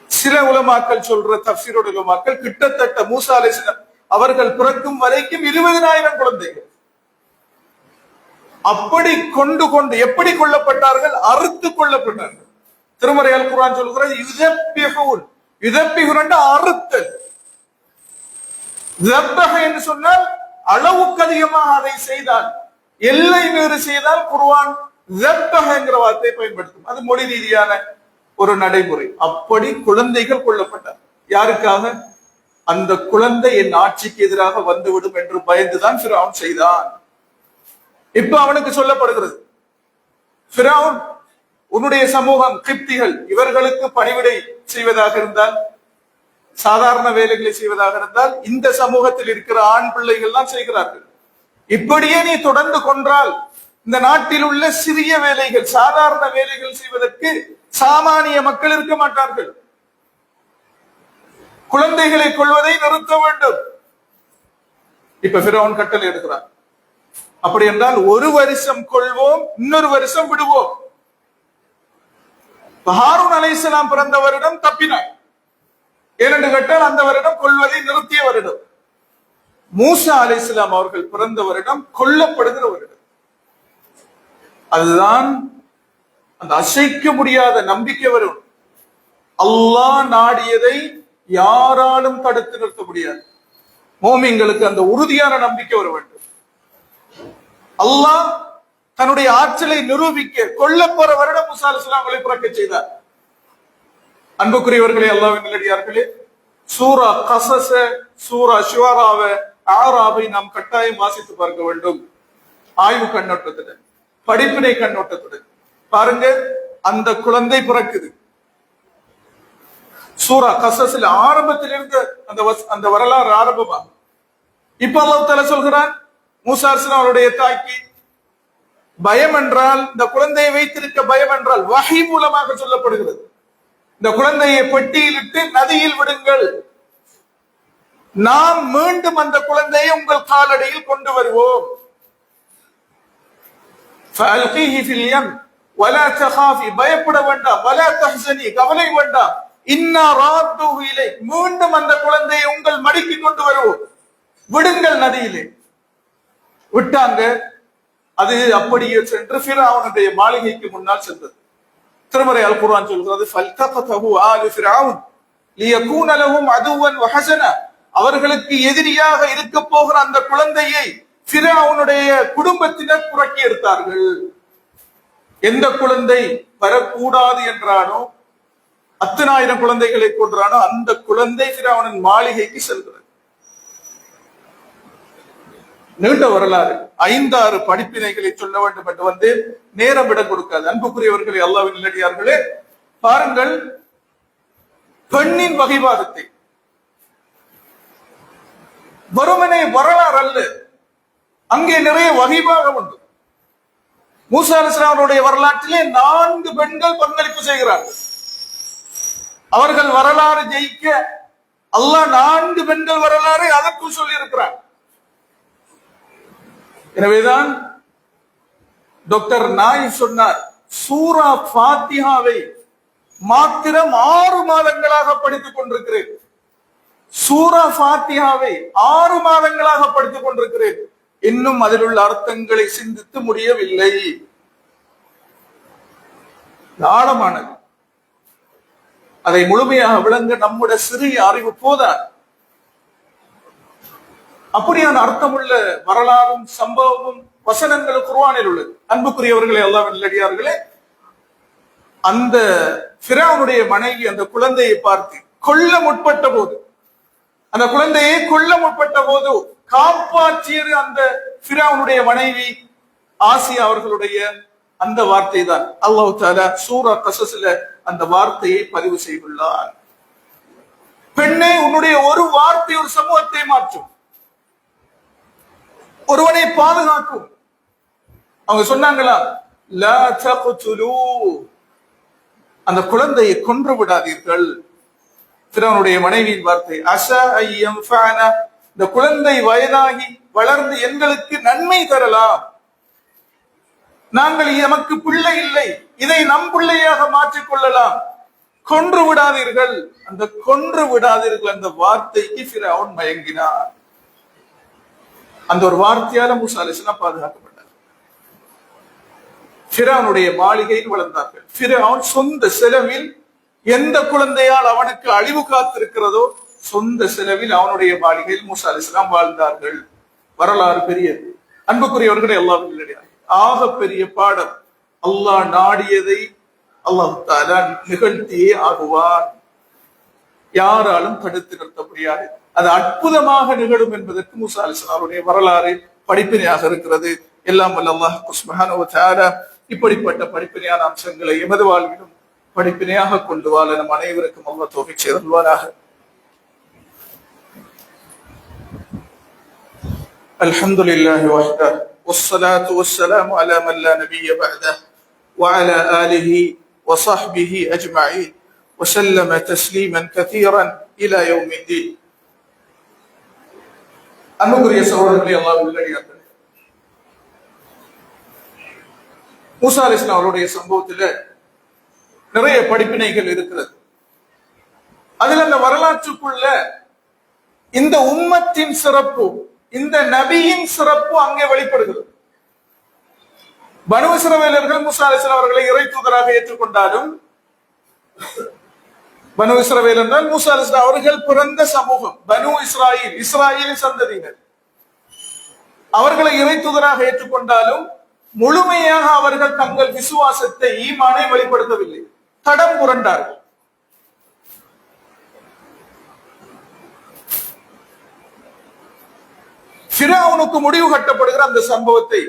சில உலமாக்கள் சொல்ற தஃப்சீரோட உலமாக்கள் கிட்டத்தட்ட மூசா அலைஹிஸ்ஸலாம் அவர்கள் பிறக்கும் வரைக்கும் 20,000 குழந்தைகள். அப்படி கொண்டு கொண்டு எப்படி கொல்லப்பட்டார்கள்? அறுத்து கொல்லப்பட்டார்கள். திருமறை அல் குர்ஆன் சொல்கிறது யுதப்பிஹூன். யுதப்பிஹூன் அறுத்தல். ذبح என்று சொன்னால் அளவுக்கு அதிகமாக அதை செய்தால், எல்லை மீறி செய்தால் குர்ஆன் ذبح என்கிற வார்த்தையை பயன்படுத்தும். அது மொழி ரீதியான ஒரு நடைமுறை. அப்படி குழந்தைகள் கொல்லப்பட்டார். யாருக்காக? அந்த குழந்தை என் ஆட்சிக்கு எதிராக வந்துவிடும் என்று பயந்துதான் ஃபிரௌன் செய்தான். இப்ப அவனுக்கு சொல்லப்படுகிறது, ஃபிரௌன் உன்னுடைய சமூகம் கிப்திகள், இவர்களுக்கு பணிவிடை செய்வதாக இருந்தால், சாதாரண வேலைகளை செய்வதாக இருந்தால் இந்த சமூகத்தில் இருக்கிற ஆண் பிள்ளைகள் தான் செய்கிறார்கள். இப்படியே நீ தொடர்ந்து கொன்றால் இந்த நாட்டில் உள்ள சிறிய வேலைகள், சாதாரண வேலைகள் செய்வதற்கு சாமானிய மக்கள் இருக்க மாட்டார்கள். குழந்தைகளை கொள்வதை நிறுத்த வேண்டும். இப்ப ஃபிரௌன் கட்டளை எடுக்கிறார். அப்படி என்றால் ஒரு வருஷம் கொள்வோம், இன்னொரு வருஷம் விடுவோம். ஹாரூன் அலைஹிஸ்ஸலாம் பிறந்த வருடம் தப்பினார். ஏனென்று கேட்டால் அந்த வருடம் கொள்வதை நிறுத்திய வருடம். மூசா அலைஹிஸ்ஸலாம் அவர்கள் பிறந்த வருடம் கொல்லப்படுகிற வருடம். அதுதான் அந்த அசைக்க முடியாத நம்பிக்கை வரும். அல்லாஹ் நாடியதை யாராலும் தடுத்து நிறுத்த முடியாது. மோமின்களுக்கு அந்த உறுதியான நம்பிக்கை வர வேண்டும். அல்லாஹ் தன்னுடைய ஆற்றலை நிரூபிக்க கொல்லப்போற வருடம் மூசா அலைஹிஸ்ஸலாம் அவர்களை பிறக்க செய்தார். அன்புக்குரியவர்களே, அல்லாஹ்வின் நல்லடியார்களே, சூரா கஸஸ, சூரா ஷுஆராவ, ஆராபை நாம் கட்டாயம் வாசித்து பார்க்க வேண்டும். ஆய்வு கண்ணோட்டத்துடன், படிப்பினை கண்ணோட்டத்துடன் பாருங்க. அந்த குழந்தை பிறக்குது. சூரா கஸஸில் ஆரம்பத்திலிருந்து அந்த வரலாறு ஆரம்பமா. இப்ப அல்லாஹ் தஆலா சொல்கிறான், மூசா அலைஹிஸ்ஸலாம் அவருடைய தாய்க்கு பயம் என்றால், இந்த குழந்தையை வைத்திருக்க பயம் என்றால் வஹி மூலமாக சொல்லப்படுகிறது. இந்த குழந்தையை பெட்டியிலிட்டு நதியில் விடுங்கள், நாம் மீண்டும் அந்த குழந்தையை உங்கள் காலடியில் கொண்டு வருவோம். فألقيه في اليم ولا تخافي, பயப்பட வேண்டாம், ولا تحزني, கவலை வேண்டாம், இன்னா ராத்துஹு இலைக், மீண்டும் அந்த குழந்தையை உங்கள் மடிக்கு கொண்டு வருவோம், விடுங்கள் நதியிலே. விட்டாங்க. அது அப்படியே சென்று ஃபிரௌனுடைய மாளிகைக்கு முன்னால் சென்றது. திருமறை அல் குர்ஆன் சொல்கிறது, ஃபல்தகதஹு ஆலு ஃபிரௌன் லியகூன லஹும் அதுவன் வஹஸனா, அவர்களுக்கு எதிரியாக இருக்க போகிற அந்த குழந்தையை ஃபிரௌனுடைய குடும்பத்தினர் புரட்டி எடுத்தார்கள். எந்த குழந்தை வரக்கூடாது என்றானோ, அத்தனை ஆயிரம் குழந்தைகளை கொன்றானோ அந்த குழந்தை ஃபிரௌனின் மாளிகைக்கு செல்கிறது. நீண்ட வரலாறு, 5-6 படிப்பினைகளை சொல்ல வேண்டும் என்று வந்து நேரம் இடம் கொடுக்காது. அன்புக்குரியவர்களே, அல்லாஹ்வின் நல்லடியார்களே, பாருங்கள் பெண்ணின் வகைவாதத்தை. வெறுமனே வரலாறு அல்ல, அங்கே நிறைய வகைபாகம் உண்டு. மூசா அலைஹிஸ்ஸலாம் அவருடைய வரலாற்றிலே 4 பெண்கள் பங்களிப்பு செய்கிறார்கள். அவர்கள் வரலாறு ஜெயிக்க அல்லாஹ் 4 பெண்கள் வரலாறை அதற்குள் சொல்லி இருக்கிறார். எனவேதான் டாக்டர் நாய் சொன்னார், சூரா ஃபாத்திஹாவை மாத்திரம் 6 மாதங்களாக படித்துக் கொண்டிருக்கிறேன். சூரா ஃபாத்திஹாவை 6 மாதங்களாக படித்துக் கொண்டிருக்கிறேன். இன்னும் அதில் உள்ள அர்த்தங்களை சிந்தித்து முடியவில்லை. ஆழமானது. அதை முழுமையாக விளங்க நம்முடைய சிறிய அறிவு போதாது. அப்படியான அர்த்தமுள்ள வரலாறும் சம்பவமும் வசனங்களும் குர்ஆனில் உள்ளது. அன்புக்குரியவர்களே, அல்லாஹ்வின் நல்லடியார்களே, அந்த ஃபிரௌனுடைய மனைவி அந்த குழந்தையை பார்த்து கொல்ல முற்பட்ட போது, அந்த குழந்தையை கொல்ல முற்பட்ட போது காப்பாற்றியது அந்த ஃபிரௌனுடைய மனைவி ஆசியா அவர்களுடைய அந்த வார்த்தை தான். அல்லாஹ் தஆலா சூரா கஸஸ்ல அந்த வார்த்தையை பதிவு செய்துள்ளார். பெண்ணே, உன்னுடைய ஒரு வார்த்தை ஒரு சமூகத்தை மாற்றும், ஒருவனை பாதுகாக்கும். அவங்க சொன்னாங்களா, லா தக்துலூ, அந்த குழந்தையை கொன்று விடாதீர்கள். ஃபிரௌனுடைய மனைவியின் வார்த்தை, அஸா ஐயன்ஃபஅனா, இந்த குழந்தை வயதாகி வளர்ந்து எங்களுக்கு நன்மை தரலாம், நாங்கள் எமக்கு பிள்ளை இல்லை, இதை நம் பிள்ளையாக மாற்றிக் கொள்ளலாம், கொன்று விடாதீர்கள். அந்த கொன்று விடாதீர்கள் அந்த வார்த்தைக்கு ஃபிரௌன் மயங்கினார். அந்த ஒரு வார்த்தையால மூசா அலைஹிஸ்ஸலாம் பாதுகாக்கப்பட்டார். ஃபிரௌனுடைய மாளிகையில் வளர்ந்தார்கள். ஃபிரௌன் சொந்த செலவில் எந்த குழந்தையால் அவனுக்கு அழிவு காத்திருக்கிறதோ சொந்த செலவில் அவனுடைய மாளிகையில் மூசா அலைஹிஸ்ஸலாம் வாழ்ந்தார்கள். வரலாறு பெரியது. அன்புக்குரியவர்களே, அல்லாஹ்வின் நல்லடியார்களே, ஆக பெரிய பாடம், அல்லாஹ் நாடியதை அல்லாஹ் தஆலா நிகழ்த்தியே ஆகுவான். யாராலும் தடுத்து நிறுத்த முடியாது. அது அற்புதமாக நிகழும் என்பதற்கு மூசா அலைஹிஸ்ஸலாம் அவருடைய வரலாறு படிப்பினையாக இருக்கிறது. எல்லாம் வல்ல அல்லாஹ் சுப்ஹானஹு வ தஆலா இப்படிப்பட்ட படிப்பினையான அம்சங்களை எமது வாழ்விலும் படிப்பினையாக கொண்டு வாழ நம் அனைவருக்கும் அல்லாஹ் தௌஃபீக் செய்தருள்வாராக. அல்ஹம்துலில்லாஹி வஹ்தஹு வஸ்ஸலாத்து வஸ்ஸலாமு அலா மன் லா நபிய்ய பஅதஹு வ அலா ஆலிஹி வ ஸஹ்பிஹி அஜ்மஈன் வ ஸல்லம தஸ்லீமன் கதீரன் இலா யௌமிddin. அன்புக்குரிய சகோதரர்களே, அல்லாஹ்வின் நல்லடியார்களே, மூசா அலைஹிஸ்ஸலாம் அவருடைய சம்பவத்தில் நிறைய படிப்பினைகள் இருக்கிறது. அதில் அந்த வரலாற்றுக்குள்ள இந்த உம்மத்தின் சிறப்பு, இந்த நபியின் சிறப்பு அங்கே வெளிப்படுகிறது. பனு இஸ்ரவேலர்கள் மூசா அலைஹிஸ்ஸலாம் அவர்களை இறை தூதராக ஏற்றுக்கொண்டாலும், பனு இஸ்ரவேல் என்றால் மூசா அலைஹிஸ்ஸலாம் அவர்கள் பிறந்த சமூகம், பனு இஸ்ராயில், இஸ்ராயேலின் சந்ததியினர். அவர்களை இறை தூதராக ஏற்றுக்கொண்டாலும் முழுமையாக அவர்கள் தங்கள் விசுவாசத்தை, ஈமானை வெளிப்படுத்தவில்லை, தடம் புரண்டார்கள். ஃபிரௌனுக்கு முடிவு கட்டப்படுகிற அந்த சம்பவத்தை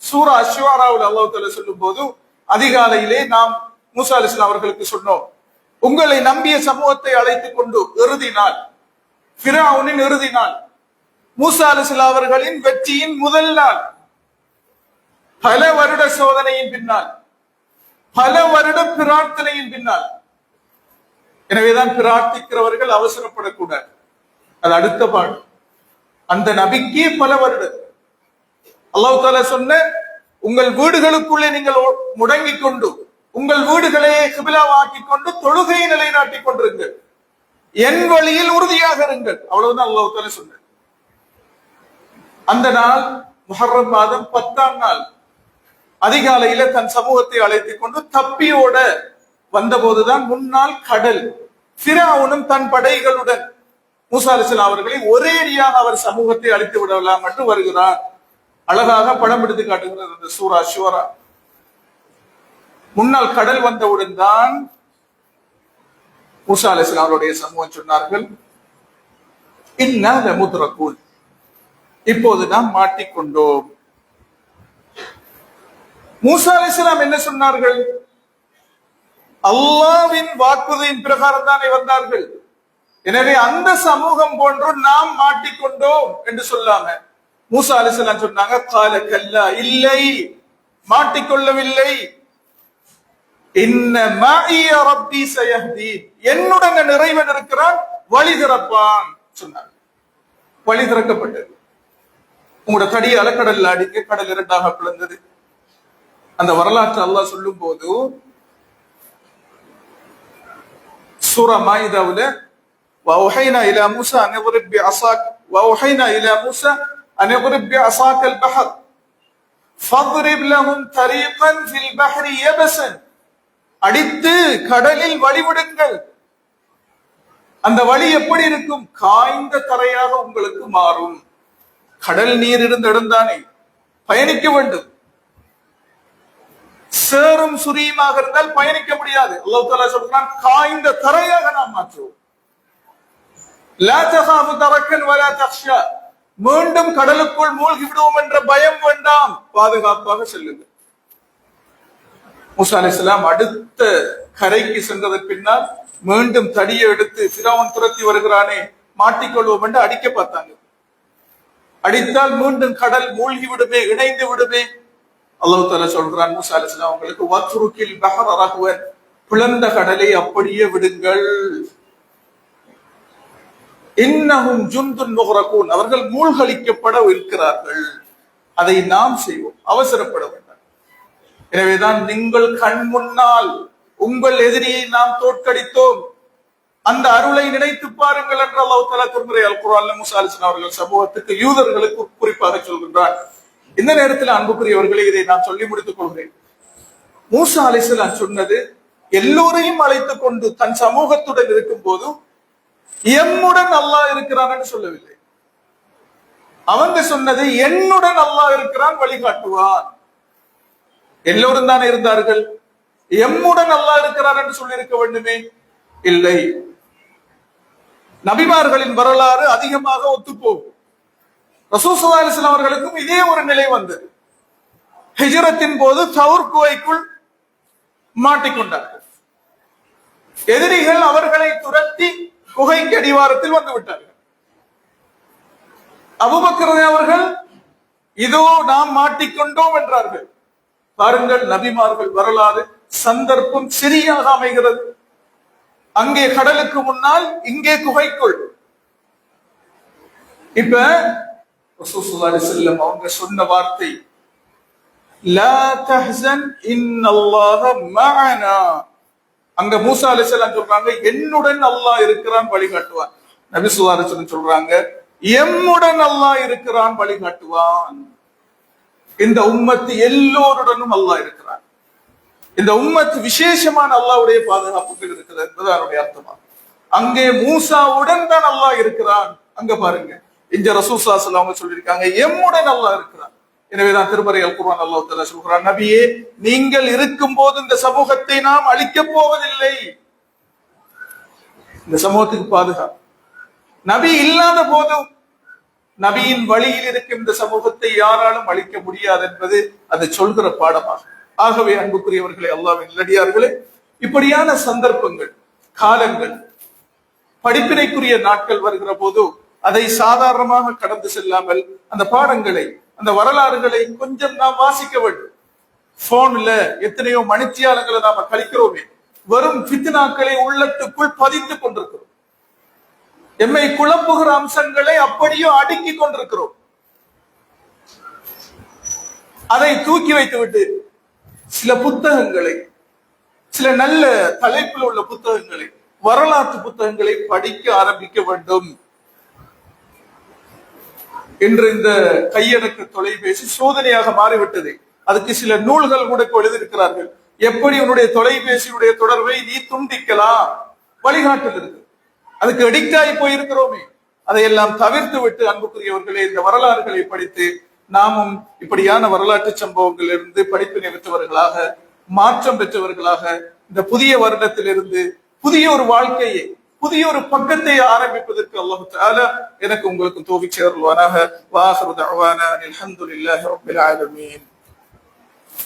சூரா அஷ்ஷுஆராவில் அல்லாஹ் தஆலா சொல்லும் போது, அதிகாலையிலே நாம் மூசா அலைஹிஸ்ஸலாம் அவர்களுக்கு சொன்னோம், உங்களை நம்பிய சமூகத்தை அழைத்துக் கொண்டு இறுதி நாள், ஃபிரௌனின் இறுதி நாள், மூசா அலைஹிஸ்ஸலாம் அவர்களின் வெற்றியின் முதல் நாள், பல வருட சோதனையின் பின்னால், பல வருட பிரார்த்தனையின் பின்னால். எனவேதான் பிரார்த்திக்கிறவர்கள் அவசரப்படக்கூடாது. அது அடுத்த பாடு. அந்த நபிக்கு பல வருடம் அல்லாஹ் தஆலா சொன்ன, உங்கள் வீடுகளுக்குள்ளே நீங்கள் முடங்கிக் கொண்டு உங்கள் வீடுகளை கிபிலாவாக்கிக் கொண்டு தொழுகையை நிலைநாட்டிக் கொண்டிருங்கள், என் வழியில் உறுதியாக இருங்கள். அவ்வளவுதான் அல்லாஹ் தஆலா சொன்னார். அந்த நாள் முஹர்ரம் மாதம் 10ஆம் நாள் அதிகாலையில தன் சமூகத்தை அழைத்துக் கொண்டு தப்பியோட வந்தபோதுதான் முன்னால் கடல். ஃபிரௌனும் தன் படைகளுடன் மூசா அலைஹிஸ்ஸலாம் அவர்களை ஒரேடியாக அவர் சமூகத்தை அழித்து விடலாம் என்று வருகிறார். அழகாக படம் எடுத்து காட்டுகிறது அந்த சூரா ஷூரா. முன்னால் கடல் வந்தவுடன் தான் மூசா அலைஹிஸ்ஸலாம் அவருடைய சமூகம் சொன்னார்கள், இன்னா லமுத்ரகூன், இப்போது நாம் மாட்டிக்கொண்டோம். மூசா அலைஹிஸ்ஸலாம் என்ன சொன்னார்கள்? அல்லாஹ்வின் வாக்குறுதியின் பிரகாரம் தானே வந்தார்கள். எனவே அந்த சமூகம் போன்று நாம் மாட்டிக்கொண்டோம் என்று சொல்லாம மூசா அலைஹிஸ்ஸலாம் சொன்னாங்க, கால கல்லா, இல்லை, மாட்டிக்கொள்ளவில்லை. இன்ன மஇய ரப்பி சயஹ்தீன், என்னுடன் இறைவன் இருக்கிறான், வழி திறப்பான் சொன்னார். வழி திறக்கப்பட்டது. உங்களோட தடியால கடல்ல அடிக்க கடல் இரண்டாக பிளந்தது. அந்த வரலாற்று அல்லாஹ் சொல்லும் போது சூரா மாயிதாவுல وأوحينا إلى موسى أن اضرب بعصاك وأوحينا إلى موسى أن اضرب بعصاك البحر فاضرب لهم طريقا في البحر يبسا, அடித்து கடலில் வழிவிடுங்கள். அந்த வழி எப்படி இருக்கும்? காய்ந்த தரையாக உங்களுக்கு மாறும். கடல் நீர் இருந்த இடம்தானே, பயணிக்க வேண்டும். சேரும் சுரியுமாக இருந்தால் பயணிக்க முடியாது. அல்லாஹ் தஆலா சொல்றான், காய்ந்த தரையாக நாம் மாற்றுவோம். லா தகாஃபு தரக்கன் வலா தக்ஷா, மீண்டும் கடலுக்குள் மூழ்கி விடுவோம் என்ற பயம் வேண்டாம், பாதுகாப்பாக செல்லுங்கள். மூசா அலைஹிஸ்ஸலாம் அடுத்த கரைக்கு சென்றதற்கு பின்னால் மீண்டும் தடியை எடுத்து ஃபிரௌன் துரத்தி வருகிறானே, மாட்டிக்கொள்வோம் என்று அடிக்க பார்த்தாங்க. அடித்தால் மீண்டும் கடல் மூழ்கி விடுமே, இணைந்து விடுமே. அல்லாஹ் தஆலா சொல்றான் மூசா அலைஹிஸ்ஸலாம் அவங்களுக்கு, வத்ருக்கில் பஹர ரஹ்வன், பிளந்த கடலை அப்படியே விடுங்கள். இன்னஹும் ஜுந்துன் முக்ரகூன், அவர்கள் மூழ்கடிக்கப்பட இருக்கிறார்கள். அதை நாம் செய்வோம், அவசரப்பட வேண்டாம். எனவேதான் நீங்கள் கண் முன்னால் உங்கள் எதிரியை நாம் தோற்கடித்தோம், அந்த அருளை நினைத்து பாருங்கள் என்று அல்லாஹ் தஆலா திருமறை அல் குர்ஆன்ல மூசா அலைஹிஸ்ஸலாம் அவர்கள் சமூகத்துக்கு, யூதர்களுக்கு குறிப்பாக சொல்கின்றார். இந்த நேரத்தில் அன்புக்குரியவர்களே, இதை நான் சொல்லி முடித்துக் கொள்கிறேன். மூசா அலைஹிஸ்ஸலாம் சொன்னது, எல்லோரையும் அழைத்துக் கொண்டு தன் சமூகத்துடன் இருக்கும் போது எம்முடன் அல்லாஹ் இருக்கிறான் என்று சொல்லவில்லை. அவங்க சொன்னது, என்னுடன் அல்லாஹ் இருக்கிறான், வழிகாட்டுவான். எல்லோரும் தானே இருந்தார்கள், எம்முடன் அல்லாஹ் இருக்கிறார் என்று சொல்லி இருக்க வேண்டுமே, இல்லை. நபிமார்களின் வரலாறு அதிகமாக ஒத்துப்போகும். ரசூல் ஸல்லல்லாஹு அலைஹி வஸல்லம் அவர்களுக்கும் இதே ஒரு நிலை வந்தது. ஹிஜ்ரத்தின் போது தௌர் குகைக்குள் மாட்டிக்கொண்டார்கள். எதிரிகள் அவர்களை துரத்தி குகைக்கு அடிவாரத்தில் வந்து விட்டார்கள். அபூபக்கர் அவர்கள், இதோ நாம் மாட்டிக்கொண்டோம் என்றார்கள். பாருங்கள், நபிமார்கள் வரலாறு, சந்தர்ப்பம் சரியாக அமைகிறது. அங்கே கடலுக்கு முன்னால், இங்கே குகைக்குள். இப்ப ரசூல் ஸல்லல்லாஹு அலைஹி வஸல்லம் அவங்க சொன்ன வார்த்தை, லா தஹ்சன் இன்னல்லாஹ மஅனா. அங்க மூசா அலைஹிஸ்ஸலாம் சொல்றாங்க, என்னுடன் அல்லாஹ் இருக்கிறான், வழிகாட்டுவான். நபி ஸல்லல்லாஹு அலைஹி வஸல்லம் சொல்றாங்க, எம்முடன் அல்லாஹ் இருக்கிறான், வழிகாட்டுவான். இந்த உம்மத்து எல்லோருடனும் அல்லாஹ் இருக்கிறான். இந்த உம்மத்து விசேஷமான அல்லாஹ்வுடைய பாதுகாப்புகள் இருக்கிறது என்பது அதனுடைய அர்த்தமா. அங்கே மூசாவுடன் தான் அல்லாஹ் இருக்கிறான். அங்க பாருங்க, இங்க ரசூல் ஸல்லல்லாஹு அலைஹி வஸல்லம் அவங்க சொல்லியிருக்காங்க, எம்முடன் அல்லாஹ் இருக்கிறான். எனவேதான் திருமறை அல் குர்ஆன் அல்லாஹ் தஆலா சொல்கிறான், நபியே, நீங்கள் இருக்கும் போது இந்த சமூகத்தை நாம் அழிக்கப் போவதில்லை. இந்த சமூகத்துக்கு பாதுகாப்பு. நபி இல்லாத போதும் நபியின் வழியில் இருக்கும் இந்த சமூகத்தை யாராலும் அழிக்க முடியாது என்பது அது சொல்கிற பாடமாக. ஆகவே அன்புக்குரியவர்களே, அல்லாஹ்வின் நல்லடியார்களே, இப்படியான சந்தர்ப்பங்கள், காலங்கள், படிப்பினைக்குரிய நாட்கள் வருகிற போது அதை சாதாரணமாக கடந்து செல்லாமல் அந்த பாடங்களை, அந்த வரலாறுகளை கொஞ்சம் நாம் வாசிக்க வேண்டும். போன்ல எத்தனையோ மணித்தியாலங்களை நாம கழிக்கிறோமே, வெறும் ஃபித்னாக்களை உள்ளத்துக்குள் பதித்துக் கொண்டிருக்கிறோம். எம்மை குழப்புகிற அம்சங்களை அப்படியே அடுக்கிக் கொண்டிருக்கிறோம். அதை தூக்கி வைத்துவிட்டு சில புத்தகங்களை, சில நல்ல தலைப்பில் உள்ள புத்தகங்களை, வரலாற்று புத்தகங்களை படிக்க ஆரம்பிக்க வேண்டும். இன்று இந்த கையடக்க தொலைபேசி சோதனையாக மாறிவிட்டது. அதுக்கு சில நூல்கள் கூட எழுதியிருக்கிறார்கள். எப்படி உன்னுடைய தொலைபேசியுடைய தொடர்பை நீ துண்டிக்கலாம், வழிகாட்டல் இருக்கு. அதுக்கு அடிக்டாகி போயிருக்கிறோமே, அதையெல்லாம் தவிர்த்து விட்டு அன்புக்குரியவர்களே, இந்த வரலாறுகளை படித்து நாமும் இப்படியான வரலாற்று சம்பவங்களிலிருந்து படிப்பினை பெற்றவர்களாக, மாற்றம் பெற்றவர்களாக, இந்த புதிய வருடத்திலிருந்து புதிய ஒரு வாழ்க்கையை, புதிய ஒரு பக்கத்தை ஆரம்பிப்பதற்கு அல்லாஹ் தஆலா எனக்கு உங்களுக்கு தௌஃபீக் செய்தருள்வானாக. வ ஆகிரு தஅவானா அல்ஹம்துலில்லாஹி ரப்பில் ஆலமீன்.